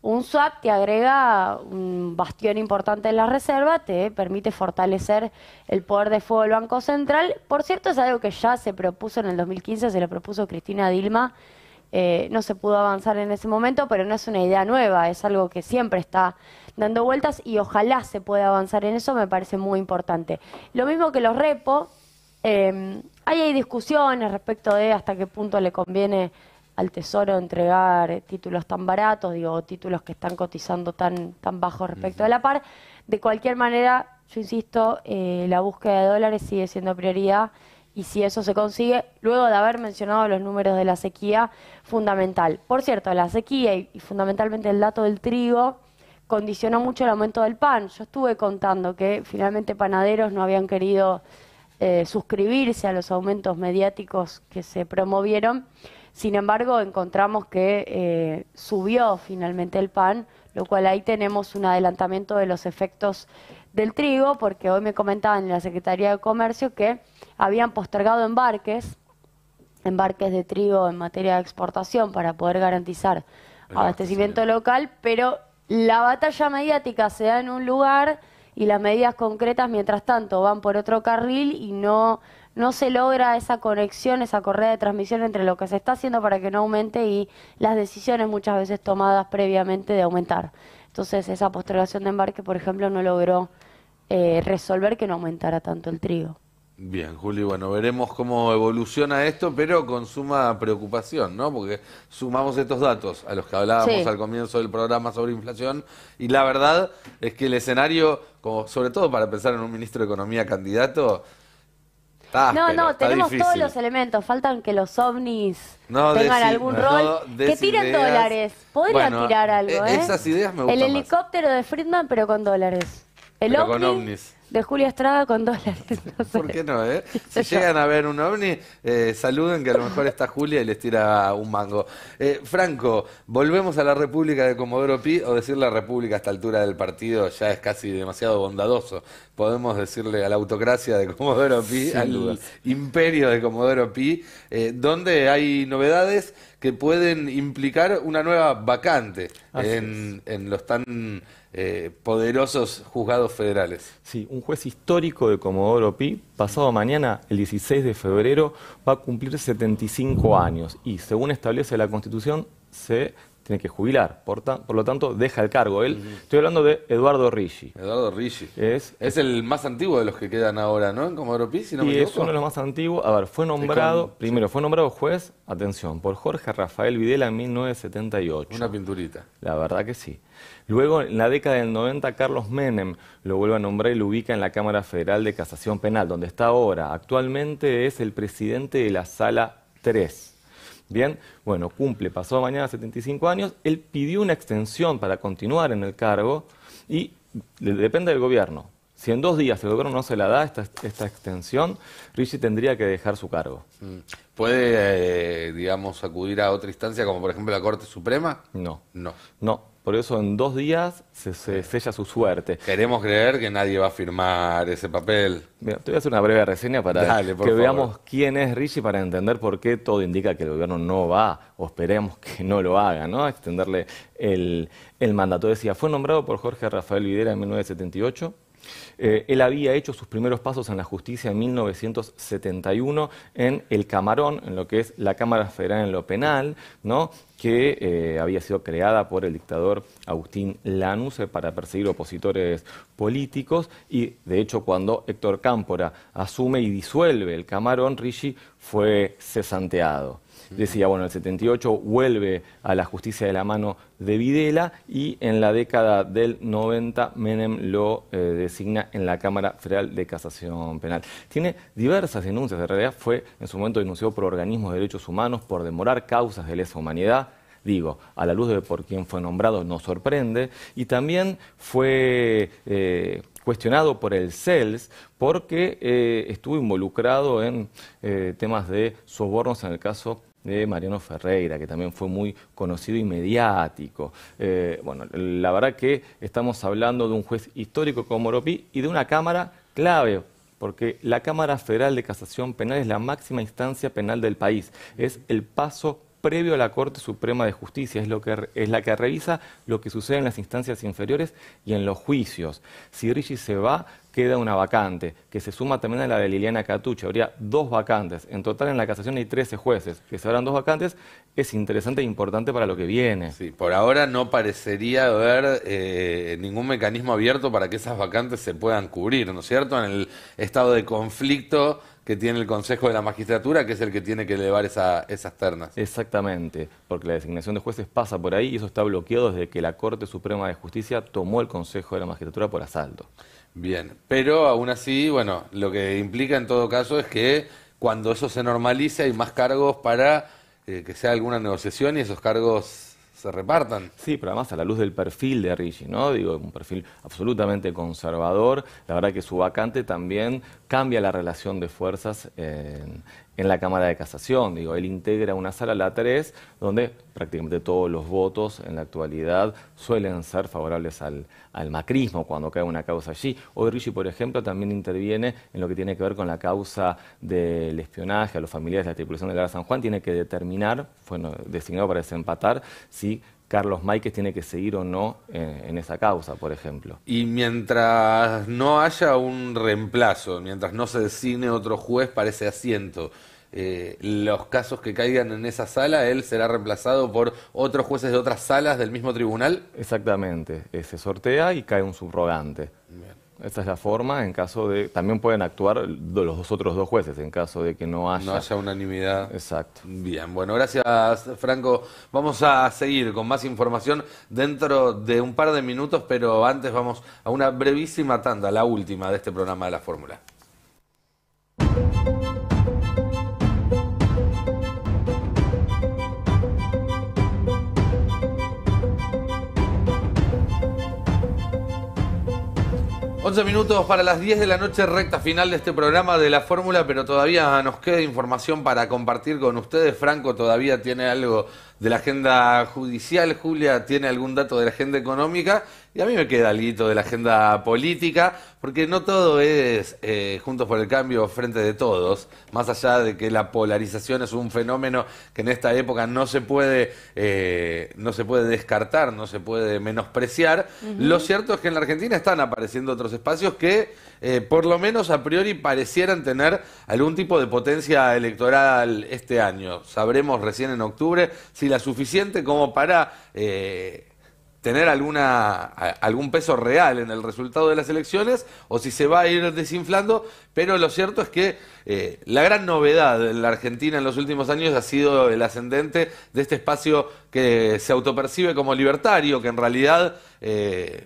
Un swap te agrega un bastión importante en la reserva, te permite fortalecer el poder de fuego del Banco Central. Por cierto, es algo que ya se propuso en el 2015, se lo propuso Cristina Dilma. No se pudo avanzar en ese momento, pero no es una idea nueva, es algo que siempre está dando vueltas y ojalá se pueda avanzar en eso, me parece muy importante. Lo mismo que los repos, hay discusiones respecto de hasta qué punto le conviene al Tesoro entregar títulos tan baratos, digo, títulos que están cotizando tan bajos respecto a la par. De cualquier manera, yo insisto, la búsqueda de dólares sigue siendo prioridad y si eso se consigue, luego de haber mencionado los números de la sequía, fundamental. Por cierto, la sequía y fundamentalmente el dato del trigo condicionó mucho el aumento del pan. Yo estuve contando que finalmente panaderos no habían querido suscribirse a los aumentos mediáticos que se promovieron. Sin embargo, encontramos que subió finalmente el pan, lo cual ahí tenemos un adelantamiento de los efectos del trigo, porque hoy me comentaban en la Secretaría de Comercio que habían postergado embarques de trigo en materia de exportación para poder garantizar abastecimiento local, pero la batalla mediática se da en un lugar y las medidas concretas, mientras tanto, van por otro carril y no se logra esa conexión, esa correa de transmisión entre lo que se está haciendo para que no aumente y las decisiones muchas veces tomadas previamente de aumentar. Entonces, esa postergación de embarque, por ejemplo, no logró resolver que no aumentara tanto el trigo. Bien, Juli, bueno, veremos cómo evoluciona esto, pero con suma preocupación, ¿no? Porque sumamos estos datos a los que hablábamos Sí. al comienzo del programa sobre inflación y la verdad es que el escenario, como sobre todo para pensar en un ministro de Economía candidato, está áspero, está tenemos difícil. todos los elementos, faltan que los ovnis No tengan deci- algún no rol, des que tiren ideas. dólares, podrían Bueno, tirar algo, esas ideas me gustan El más. helicóptero de Friedman, pero con dólares. El Pero con ovni ovnis. de Julia Estrada con dólares. No sé. ¿Por qué no, eh? Si sé yo. llegan a ver un ovni, saluden que a lo mejor está Julia y les tira un mango. Franco, volvemos a la República de Comodoro Pi, o decir la República a esta altura del partido ya es casi demasiado bondadoso. Podemos decirle a la autocracia de Comodoro Pi, Sin al dudas. imperio de Comodoro Pi, donde hay novedades que pueden implicar una nueva vacante Así en los tan poderosos juzgados federales. Sí, un juez histórico de Comodoro Pi, pasado mañana, el 16 de febrero, va a cumplir 75 años y, según establece la Constitución, se tiene que jubilar, por lo tanto deja el cargo. Estoy hablando de Eduardo Ricci. Eduardo Ricci. Es el más antiguo de los que quedan ahora, ¿no? En Comodoro Pi, si no me Y equivoco. es uno de los más antiguos. A ver, fue nombrado, primero fue nombrado juez, atención, por Jorge Rafael Videla en 1978. Una pinturita. La verdad que sí. Luego, en la década del 90, Carlos Menem lo vuelve a nombrar y lo ubica en la Cámara Federal de Casación Penal, donde está ahora. Actualmente es el presidente de la Sala 3. Bien, bueno, pasó mañana 75 años. Él pidió una extensión para continuar en el cargo y depende del gobierno. Si en 2 días el gobierno no se la da esta extensión, Ricci tendría que dejar su cargo. ¿Puede, digamos, acudir a otra instancia, como por ejemplo la Corte Suprema? No. No. Por eso en 2 días se sella su suerte. Queremos creer que nadie va a firmar ese papel. Mira, te voy a hacer una breve reseña para Dale, por que favor. veamos quién es Ricci, para entender por qué todo indica que el gobierno no va, o esperemos que no lo haga, ¿no? A extenderle el mandato. Decía, fue nombrado por Jorge Rafael Videla en 1978. Él había hecho sus primeros pasos en la justicia en 1971 en El Camarón, en lo que es la Cámara Federal en lo Penal, ¿no? Que había sido creada por el dictador Agustín Lanusse para perseguir opositores políticos, y de hecho cuando Héctor Cámpora asume y disuelve El Camarón, Ricci fue cesanteado. Decía, bueno, en el 78 vuelve a la justicia de la mano de Videla y en la década del 90 Menem lo designa en la Cámara Federal de Casación Penal. Tiene diversas denuncias, en realidad fue en su momento denunciado por organismos de derechos humanos por demorar causas de lesa humanidad. Digo, a la luz de por quién fue nombrado, nos sorprende. Y también fue cuestionado por el CELS porque estuvo involucrado en temas de sobornos en el caso de Mariano Ferreira, que también fue muy conocido y mediático. Bueno, la verdad que estamos hablando de un juez histórico como Comodoro Pi y de una cámara clave, porque la Cámara Federal de Casación Penal es la máxima instancia penal del país. Es el paso previo a la Corte Suprema de Justicia, es la que revisa lo que sucede en las instancias inferiores y en los juicios. Si Ricci se va, queda una vacante, que se suma también a la de Liliana Catucci. Habría 2 vacantes. En total en la casación hay 13 jueces. Que se abran 2 vacantes es interesante e importante para lo que viene. Sí, por ahora no parecería haber ningún mecanismo abierto para que esas vacantes se puedan cubrir, ¿no es cierto? En el estado de conflicto que tiene el Consejo de la Magistratura, que es el que tiene que elevar esas ternas. Exactamente, porque la designación de jueces pasa por ahí y eso está bloqueado desde que la Corte Suprema de Justicia tomó el Consejo de la Magistratura por asalto. Bien, pero aún así, bueno, lo que implica en todo caso es que cuando eso se normalice hay más cargos para que sea alguna negociación y esos cargos se repartan. Sí, pero además a la luz del perfil de Ricci, ¿no? Digo, un perfil absolutamente conservador. La verdad que su vacante también cambia la relación de fuerzas en la Cámara de Casación. Digo, él integra una sala, la 3, donde prácticamente todos los votos en la actualidad suelen ser favorables al macrismo cuando cae una causa allí. Hoy Ricci, por ejemplo, también interviene en lo que tiene que ver con la causa del espionaje a los familiares de la tripulación del Ara San Juan. Tiene que determinar, fue designado para desempatar, si Carlos Máiquez tiene que seguir o no en esa causa, por ejemplo. Y mientras no haya un reemplazo, mientras no se designe otro juez para ese asiento, los casos que caigan en esa sala, él será reemplazado por otros jueces de otras salas del mismo tribunal. Exactamente, se sortea y cae un subrogante. Bien. Esa es la forma en caso de... También pueden actuar los otros 2 jueces en caso de que no haya... No haya unanimidad. Exacto. Bien, bueno, gracias Franco. Vamos a seguir con más información dentro de un par de minutos, pero antes vamos a una brevísima tanda, la última de este programa de La Fórmula. Minutos para las 10 de la noche, recta final de este programa de La Fórmula, pero todavía nos queda información para compartir con ustedes. Franco todavía tiene algo de la agenda judicial, Julia tiene algún dato de la agenda económica Y a mí me queda algo de la agenda política, porque no todo es Juntos por el Cambio, Frente de Todos, más allá de que la polarización es un fenómeno que en esta época no se puede descartar, no se puede menospreciar. Lo cierto es que en la Argentina están apareciendo otros espacios que, por lo menos a priori, parecieran tener algún tipo de potencia electoral este año. Sabremos recién en octubre si la suficiente como para tener algún peso real en el resultado de las elecciones o si se va a ir desinflando, pero lo cierto es que la gran novedad en la Argentina en los últimos años ha sido el ascendente de este espacio que se autopercibe como libertario, que en realidad,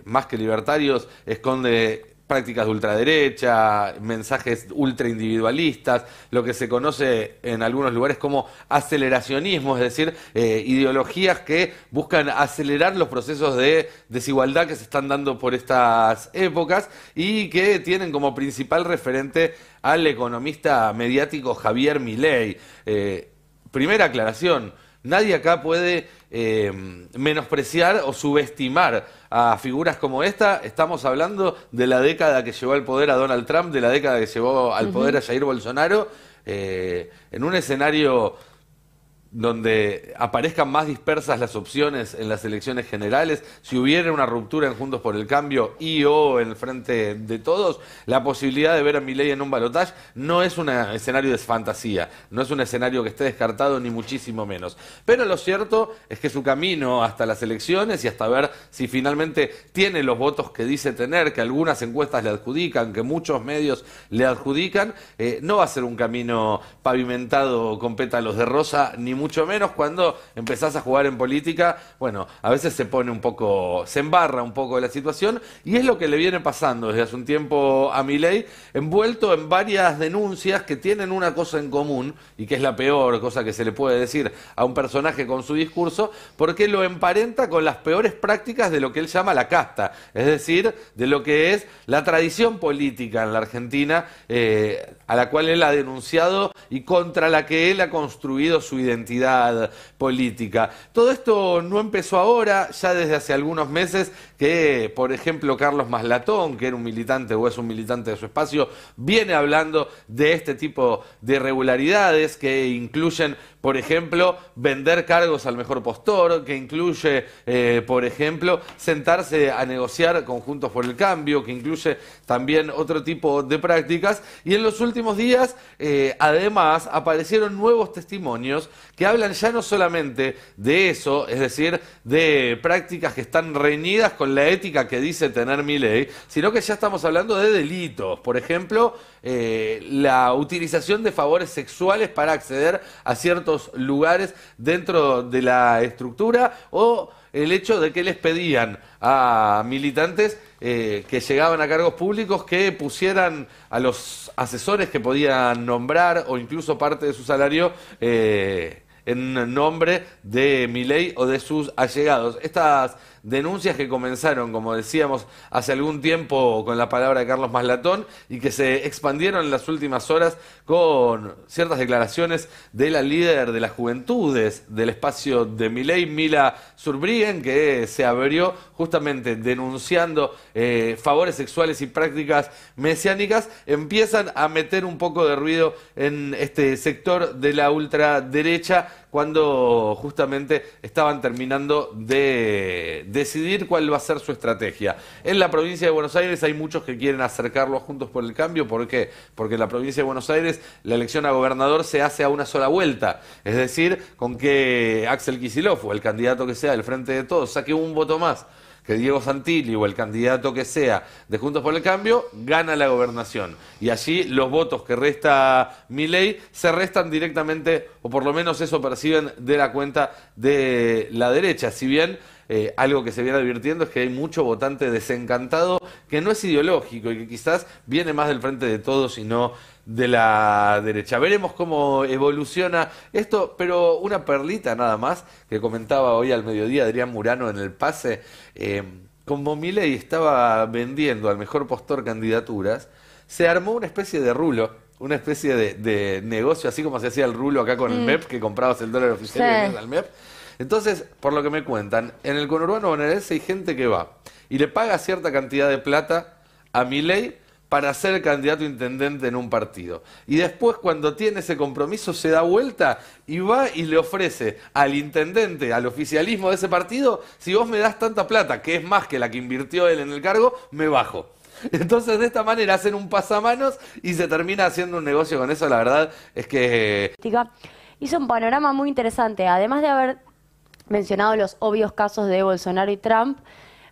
más que libertarios, esconde prácticas de ultraderecha, mensajes ultraindividualistas, lo que se conoce en algunos lugares como aceleracionismo, es decir, ideologías que buscan acelerar los procesos de desigualdad que se están dando por estas épocas y que tienen como principal referente al economista mediático Javier Milei. Primera aclaración. Nadie acá puede menospreciar o subestimar a figuras como esta. Estamos hablando de la década que llevó al poder a Donald Trump, de la década que llevó al poder a Jair Bolsonaro, en un escenario donde aparezcan más dispersas las opciones en las elecciones generales, si hubiera una ruptura en Juntos por el Cambio y o en el Frente de Todos, la posibilidad de ver a Milei en un balotaje no es un escenario de fantasía, no es un escenario que esté descartado ni muchísimo menos. Pero lo cierto es que su camino hasta las elecciones y hasta ver si finalmente tiene los votos que dice tener, que algunas encuestas le adjudican, que muchos medios le adjudican, no va a ser un camino pavimentado con pétalos de rosa, ni mucho menos. Cuando empezás a jugar en política, bueno, a veces se embarra un poco la situación, y es lo que le viene pasando desde hace un tiempo a Milei, envuelto en varias denuncias que tienen una cosa en común, y que es la peor cosa que se le puede decir a un personaje con su discurso, porque lo emparenta con las peores prácticas de lo que él llama la casta, es decir, de lo que es la tradición política en la Argentina, a la cual él ha denunciado y contra la que él ha construido su identidad política. Todo esto no empezó ahora, ya desde hace algunos meses que, por ejemplo, Carlos Maslatón, que era un militante o es un militante de su espacio, viene hablando de este tipo de irregularidades que incluyen, por ejemplo, vender cargos al mejor postor, que incluye, por ejemplo, sentarse a negociar con Juntos por el Cambio, que incluye también otro tipo de prácticas. Y en los últimos días, además, aparecieron nuevos testimonios que hablan ya no solamente de eso, es decir, de prácticas que están reñidas con la ética que dice tener Milei, sino que ya estamos hablando de delitos. Por ejemplo, la utilización de favores sexuales para acceder a ciertos lugares dentro de la estructura, o el hecho de que les pedían a militantes que llegaban a cargos públicos que pusieran a los asesores que podían nombrar o incluso parte de su salario en nombre de Milei o de sus allegados. Estas denuncias que comenzaron, como decíamos, hace algún tiempo con la palabra de Carlos Maslatón y que se expandieron en las últimas horas con ciertas declaraciones de la líder de las juventudes del espacio de Milei, Mila Zurbriggen, que se abrió justamente denunciando favores sexuales y prácticas mesiánicas, empiezan a meter un poco de ruido en este sector de la ultraderecha, cuando justamente estaban terminando de decidir cuál va a ser su estrategia. En la provincia de Buenos Aires hay muchos que quieren acercarlo a Juntos por el Cambio. ¿Por qué? Porque en la provincia de Buenos Aires la elección a gobernador se hace a una sola vuelta. Es decir, con que Axel Kicillof o el candidato que sea del Frente de Todos saque un voto más que Diego Santilli o el candidato que sea de Juntos por el Cambio, gana la gobernación. Y allí los votos que resta Milei se restan directamente, o por lo menos eso perciben, de la cuenta de la derecha. Si bien algo que se viene advirtiendo es que hay mucho votante desencantado que no es ideológico y que quizás viene más del Frente de Todos y no de la derecha. Veremos cómo evoluciona esto, pero una perlita nada más que comentaba hoy al mediodía Adrián Murano en El Pase. Como Milei estaba vendiendo al mejor postor candidaturas, se armó una especie de rulo, una especie de negocio, así como se hacía el rulo acá con el MEP, que comprabas el dólar oficial y venías al MEP. Entonces, por lo que me cuentan, en el conurbano bonaerense hay gente que va y le paga cierta cantidad de plata a Milei para ser candidato a intendente en un partido. Y después, cuando tiene ese compromiso, se da vuelta y va y le ofrece al intendente, al oficialismo de ese partido: si vos me das tanta plata, que es más que la que invirtió él en el cargo, me bajo. Entonces, de esta manera hacen un pasamanos y se termina haciendo un negocio con eso. La verdad es que hizo un panorama muy interesante. Además de haber mencionado los obvios casos de Bolsonaro y Trump,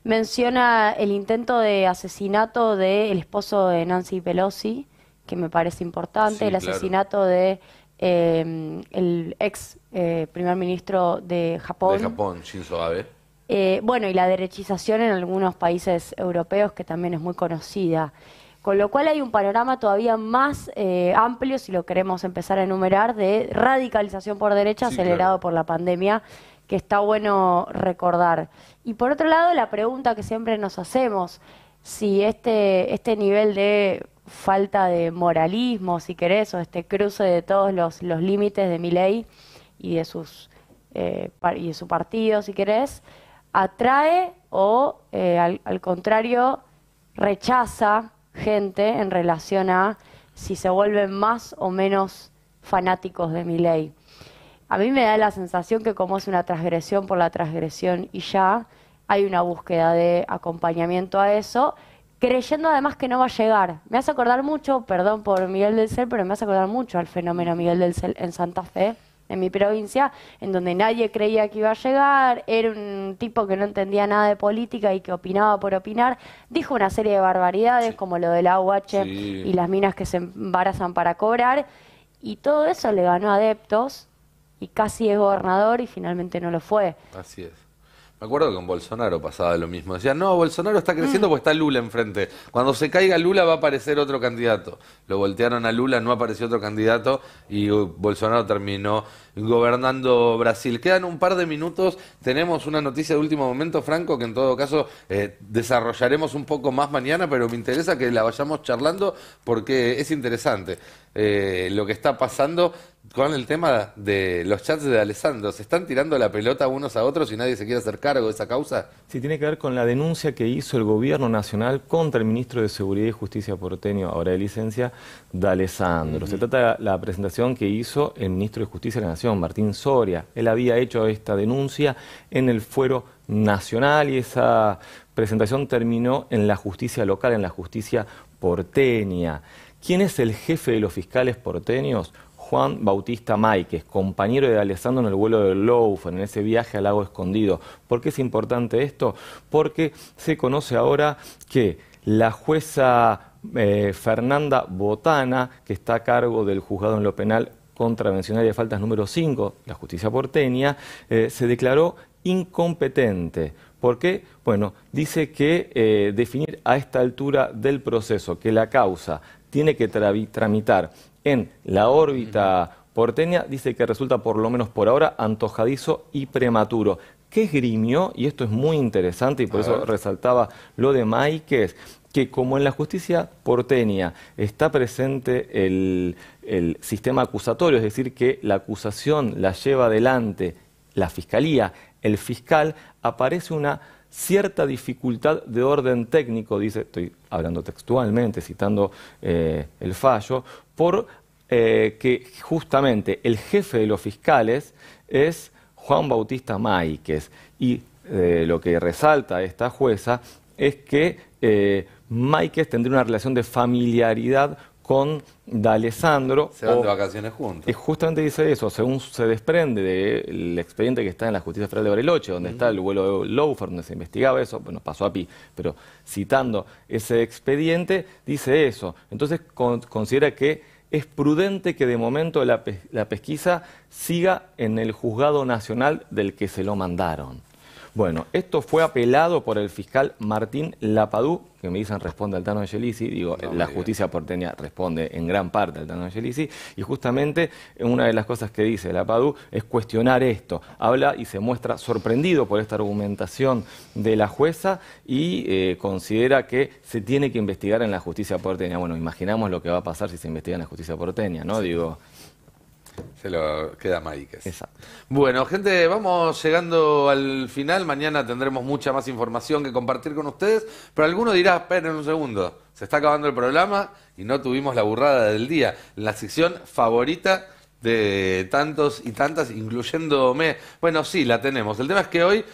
menciona el intento de asesinato del esposo de Nancy Pelosi, que me parece importante, Sí, el claro. asesinato de el ex primer ministro de Japón. de Japón, Shinzo Abe. Bueno, y la derechización en algunos países europeos, que también es muy conocida. Con lo cual hay un panorama todavía más amplio, si lo queremos empezar a enumerar, de radicalización por derecha Sí, acelerado claro. por la pandemia, que está bueno recordar. Y por otro lado, la pregunta que siempre nos hacemos: si este nivel de falta de moralismo, si querés, o este cruce de todos los límites de Milei y de y de su partido, si querés, atrae o al contrario rechaza gente en relación a si se vuelven más o menos fanáticos de Milei. A mí me da la sensación que, como es una transgresión por la transgresión y ya, hay una búsqueda de acompañamiento a eso, creyendo además que no va a llegar. Me hace acordar mucho, perdón por Miguel del Cel, pero me hace acordar mucho al fenómeno Miguel del Cel en Santa Fe, en mi provincia, en donde nadie creía que iba a llegar, era un tipo que no entendía nada de política y que opinaba por opinar, dijo una serie de barbaridades, como lo del AUH Sí. y las minas que se embarazan para cobrar, y todo eso le ganó adeptos, y casi es gobernador y finalmente no lo fue. Así es. Me acuerdo que con Bolsonaro pasaba lo mismo. Decían: no, Bolsonaro está creciendo porque está Lula enfrente. Cuando se caiga Lula va a aparecer otro candidato. Lo voltearon a Lula, no apareció otro candidato y Bolsonaro terminó gobernando Brasil. Quedan un par de minutos. Tenemos una noticia de último momento, Franco, que en todo caso desarrollaremos un poco más mañana, pero me interesa que la vayamos charlando porque es interesante lo que está pasando con el tema de los chats de Alessandro. ¿Se están tirando la pelota unos a otros y nadie se quiere hacer cargo de esa causa? Sí, tiene que ver con la denuncia que hizo el gobierno nacional contra el ministro de Seguridad y Justicia porteño, ahora de licencia, D'Alessandro. Se trata de la presentación que hizo el ministro de Justicia de la Nación, Martín Soria. Él había hecho esta denuncia en el fuero nacional y esa presentación terminó en la justicia local, en la justicia porteña. ¿Quién es el jefe de los fiscales porteños? Juan Bautista Máiquez, compañero de Alessandro en el vuelo del Loufan, en ese viaje al Lago Escondido. ¿Por qué es importante esto? Porque se conoce ahora que la jueza Fernanda Botana, que está a cargo del juzgado en lo penal contravencional de faltas número 5, la justicia porteña, se declaró incompetente. ¿Por qué? Bueno, dice que definir a esta altura del proceso que la causa tiene que tramitar en la órbita porteña, dice que resulta, por lo menos por ahora, antojadizo y prematuro. ¿Qué esgrimió? Y esto es muy interesante y por eso resaltaba lo de Máiquez, que como en la justicia porteña está presente el sistema acusatorio, es decir, que la acusación la lleva adelante la fiscalía, el fiscal, aparece una cierta dificultad de orden técnico, dice, estoy hablando textualmente, citando el fallo, por que justamente el jefe de los fiscales es Juan Bautista Máiquez. Y lo que resalta esta jueza es que Máiquez tendría una relación de familiaridad con D'Alessandro. Se van de vacaciones juntos. Y justamente dice eso, según se desprende del expediente que está en la Justicia Federal de Bariloche, donde está el vuelo de Loufan, donde se investigaba eso, bueno, pasó a Pi, pero citando ese expediente, dice eso. Entonces considera que es prudente que de momento la pesquisa siga en el juzgado nacional del que se lo mandaron. Bueno, esto fue apelado por el fiscal Martín Lapadú, que me dicen responde al Tano Angelici, digo, No, la justicia porteña responde en gran parte al Tano Angelici, y justamente una de las cosas que dice Lapadú es cuestionar esto. Habla y se muestra sorprendido por esta argumentación de la jueza y considera que se tiene que investigar en la justicia porteña. Bueno, imaginamos lo que va a pasar si se investiga en la justicia porteña, ¿no? Digo... Se lo queda Maíquez. Exacto. Bueno, gente, vamos llegando al final. Mañana tendremos mucha más información que compartir con ustedes. Pero alguno dirá, esperen un segundo, se está acabando el programa y no tuvimos la burrada del día. La sección favorita de tantos y tantas, incluyéndome. Bueno, sí, la tenemos. El tema es que hoy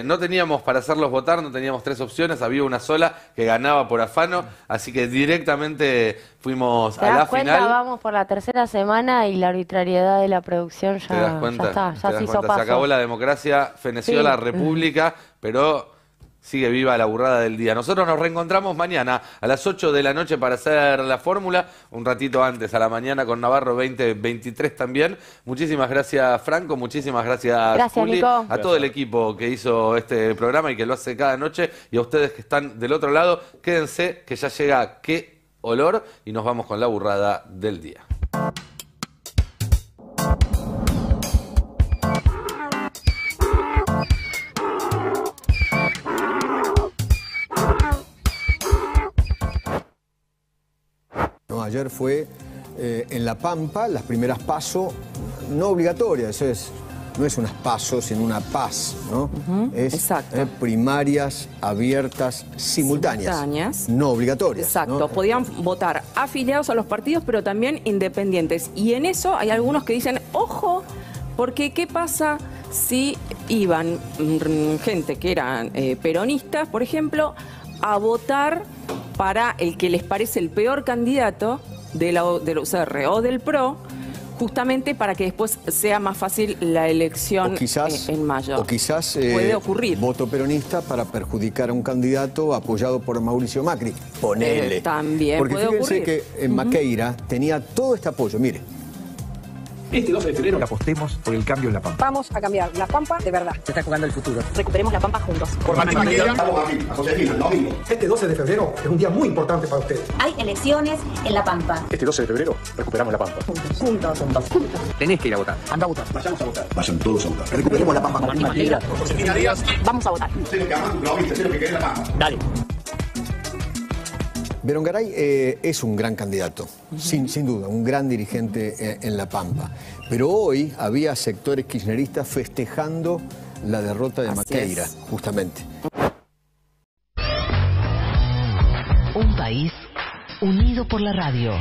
no teníamos para hacerlos votar, no teníamos 3 opciones, había una sola que ganaba por afano, así que directamente fuimos a la final. Vamos por la tercera semana y la arbitrariedad de la producción ya, ¿Te das cuenta? ya está, ya se hizo Se paso. acabó la democracia, feneció Sí. la república, pero sigue viva la burrada del día. Nosotros nos reencontramos mañana a las 8 de la noche para hacer la fórmula, un ratito antes, a la mañana con Navarro 2023 también. Muchísimas gracias, Franco, muchísimas gracias, Juli, Nico. a todo el equipo que hizo este programa y que lo hace cada noche, y a ustedes que están del otro lado, quédense que ya llega Qué Olor y nos vamos con la burrada del día. Ayer fue en La Pampa, las primeras PASO, no obligatorias, no es unas PASO, sino una PAS, ¿no? Exacto. Primarias abiertas simultáneas, no obligatorias. Exacto, ¿no? podían votar afiliados a los partidos, pero también independientes. Y en eso hay algunos que dicen, ojo, porque ¿qué pasa si iban gente que eran peronistas, por ejemplo, a votar para el que les parece el peor candidato de la UCR o del PRO, justamente para que después sea más fácil la elección en mayo? O quizás puede ocurrir. Voto peronista para perjudicar a un candidato apoyado por Mauricio Macri. Ponele. También porque puede fíjense ocurrir. que en Maqueira tenía todo este apoyo, mire. Este 12 de febrero apostemos por el cambio en La Pampa. Vamos a cambiar La Pampa de verdad. Se está jugando el futuro. Recuperemos La Pampa juntos. Por Mati Maqueira, vamos a Josefina, el domingo. Este 12 de febrero es un día muy importante para ustedes. Hay elecciones en La Pampa. Este 12 de febrero recuperamos La Pampa. Juntos. Tenés que ir a votar. Anda a votar. Vayamos a votar. Vayan todos a votar. Recuperemos La Pampa. Mati Maqueira, Josefina Díaz. Vamos a votar. Sé lo que amás, lo viste, sé lo que querés La Pampa. Dale. Berongaray es un gran candidato, sin duda, un gran dirigente en La Pampa. Pero hoy había sectores kirchneristas festejando la derrota de Maqueira, justamente. Un país unido por la radio.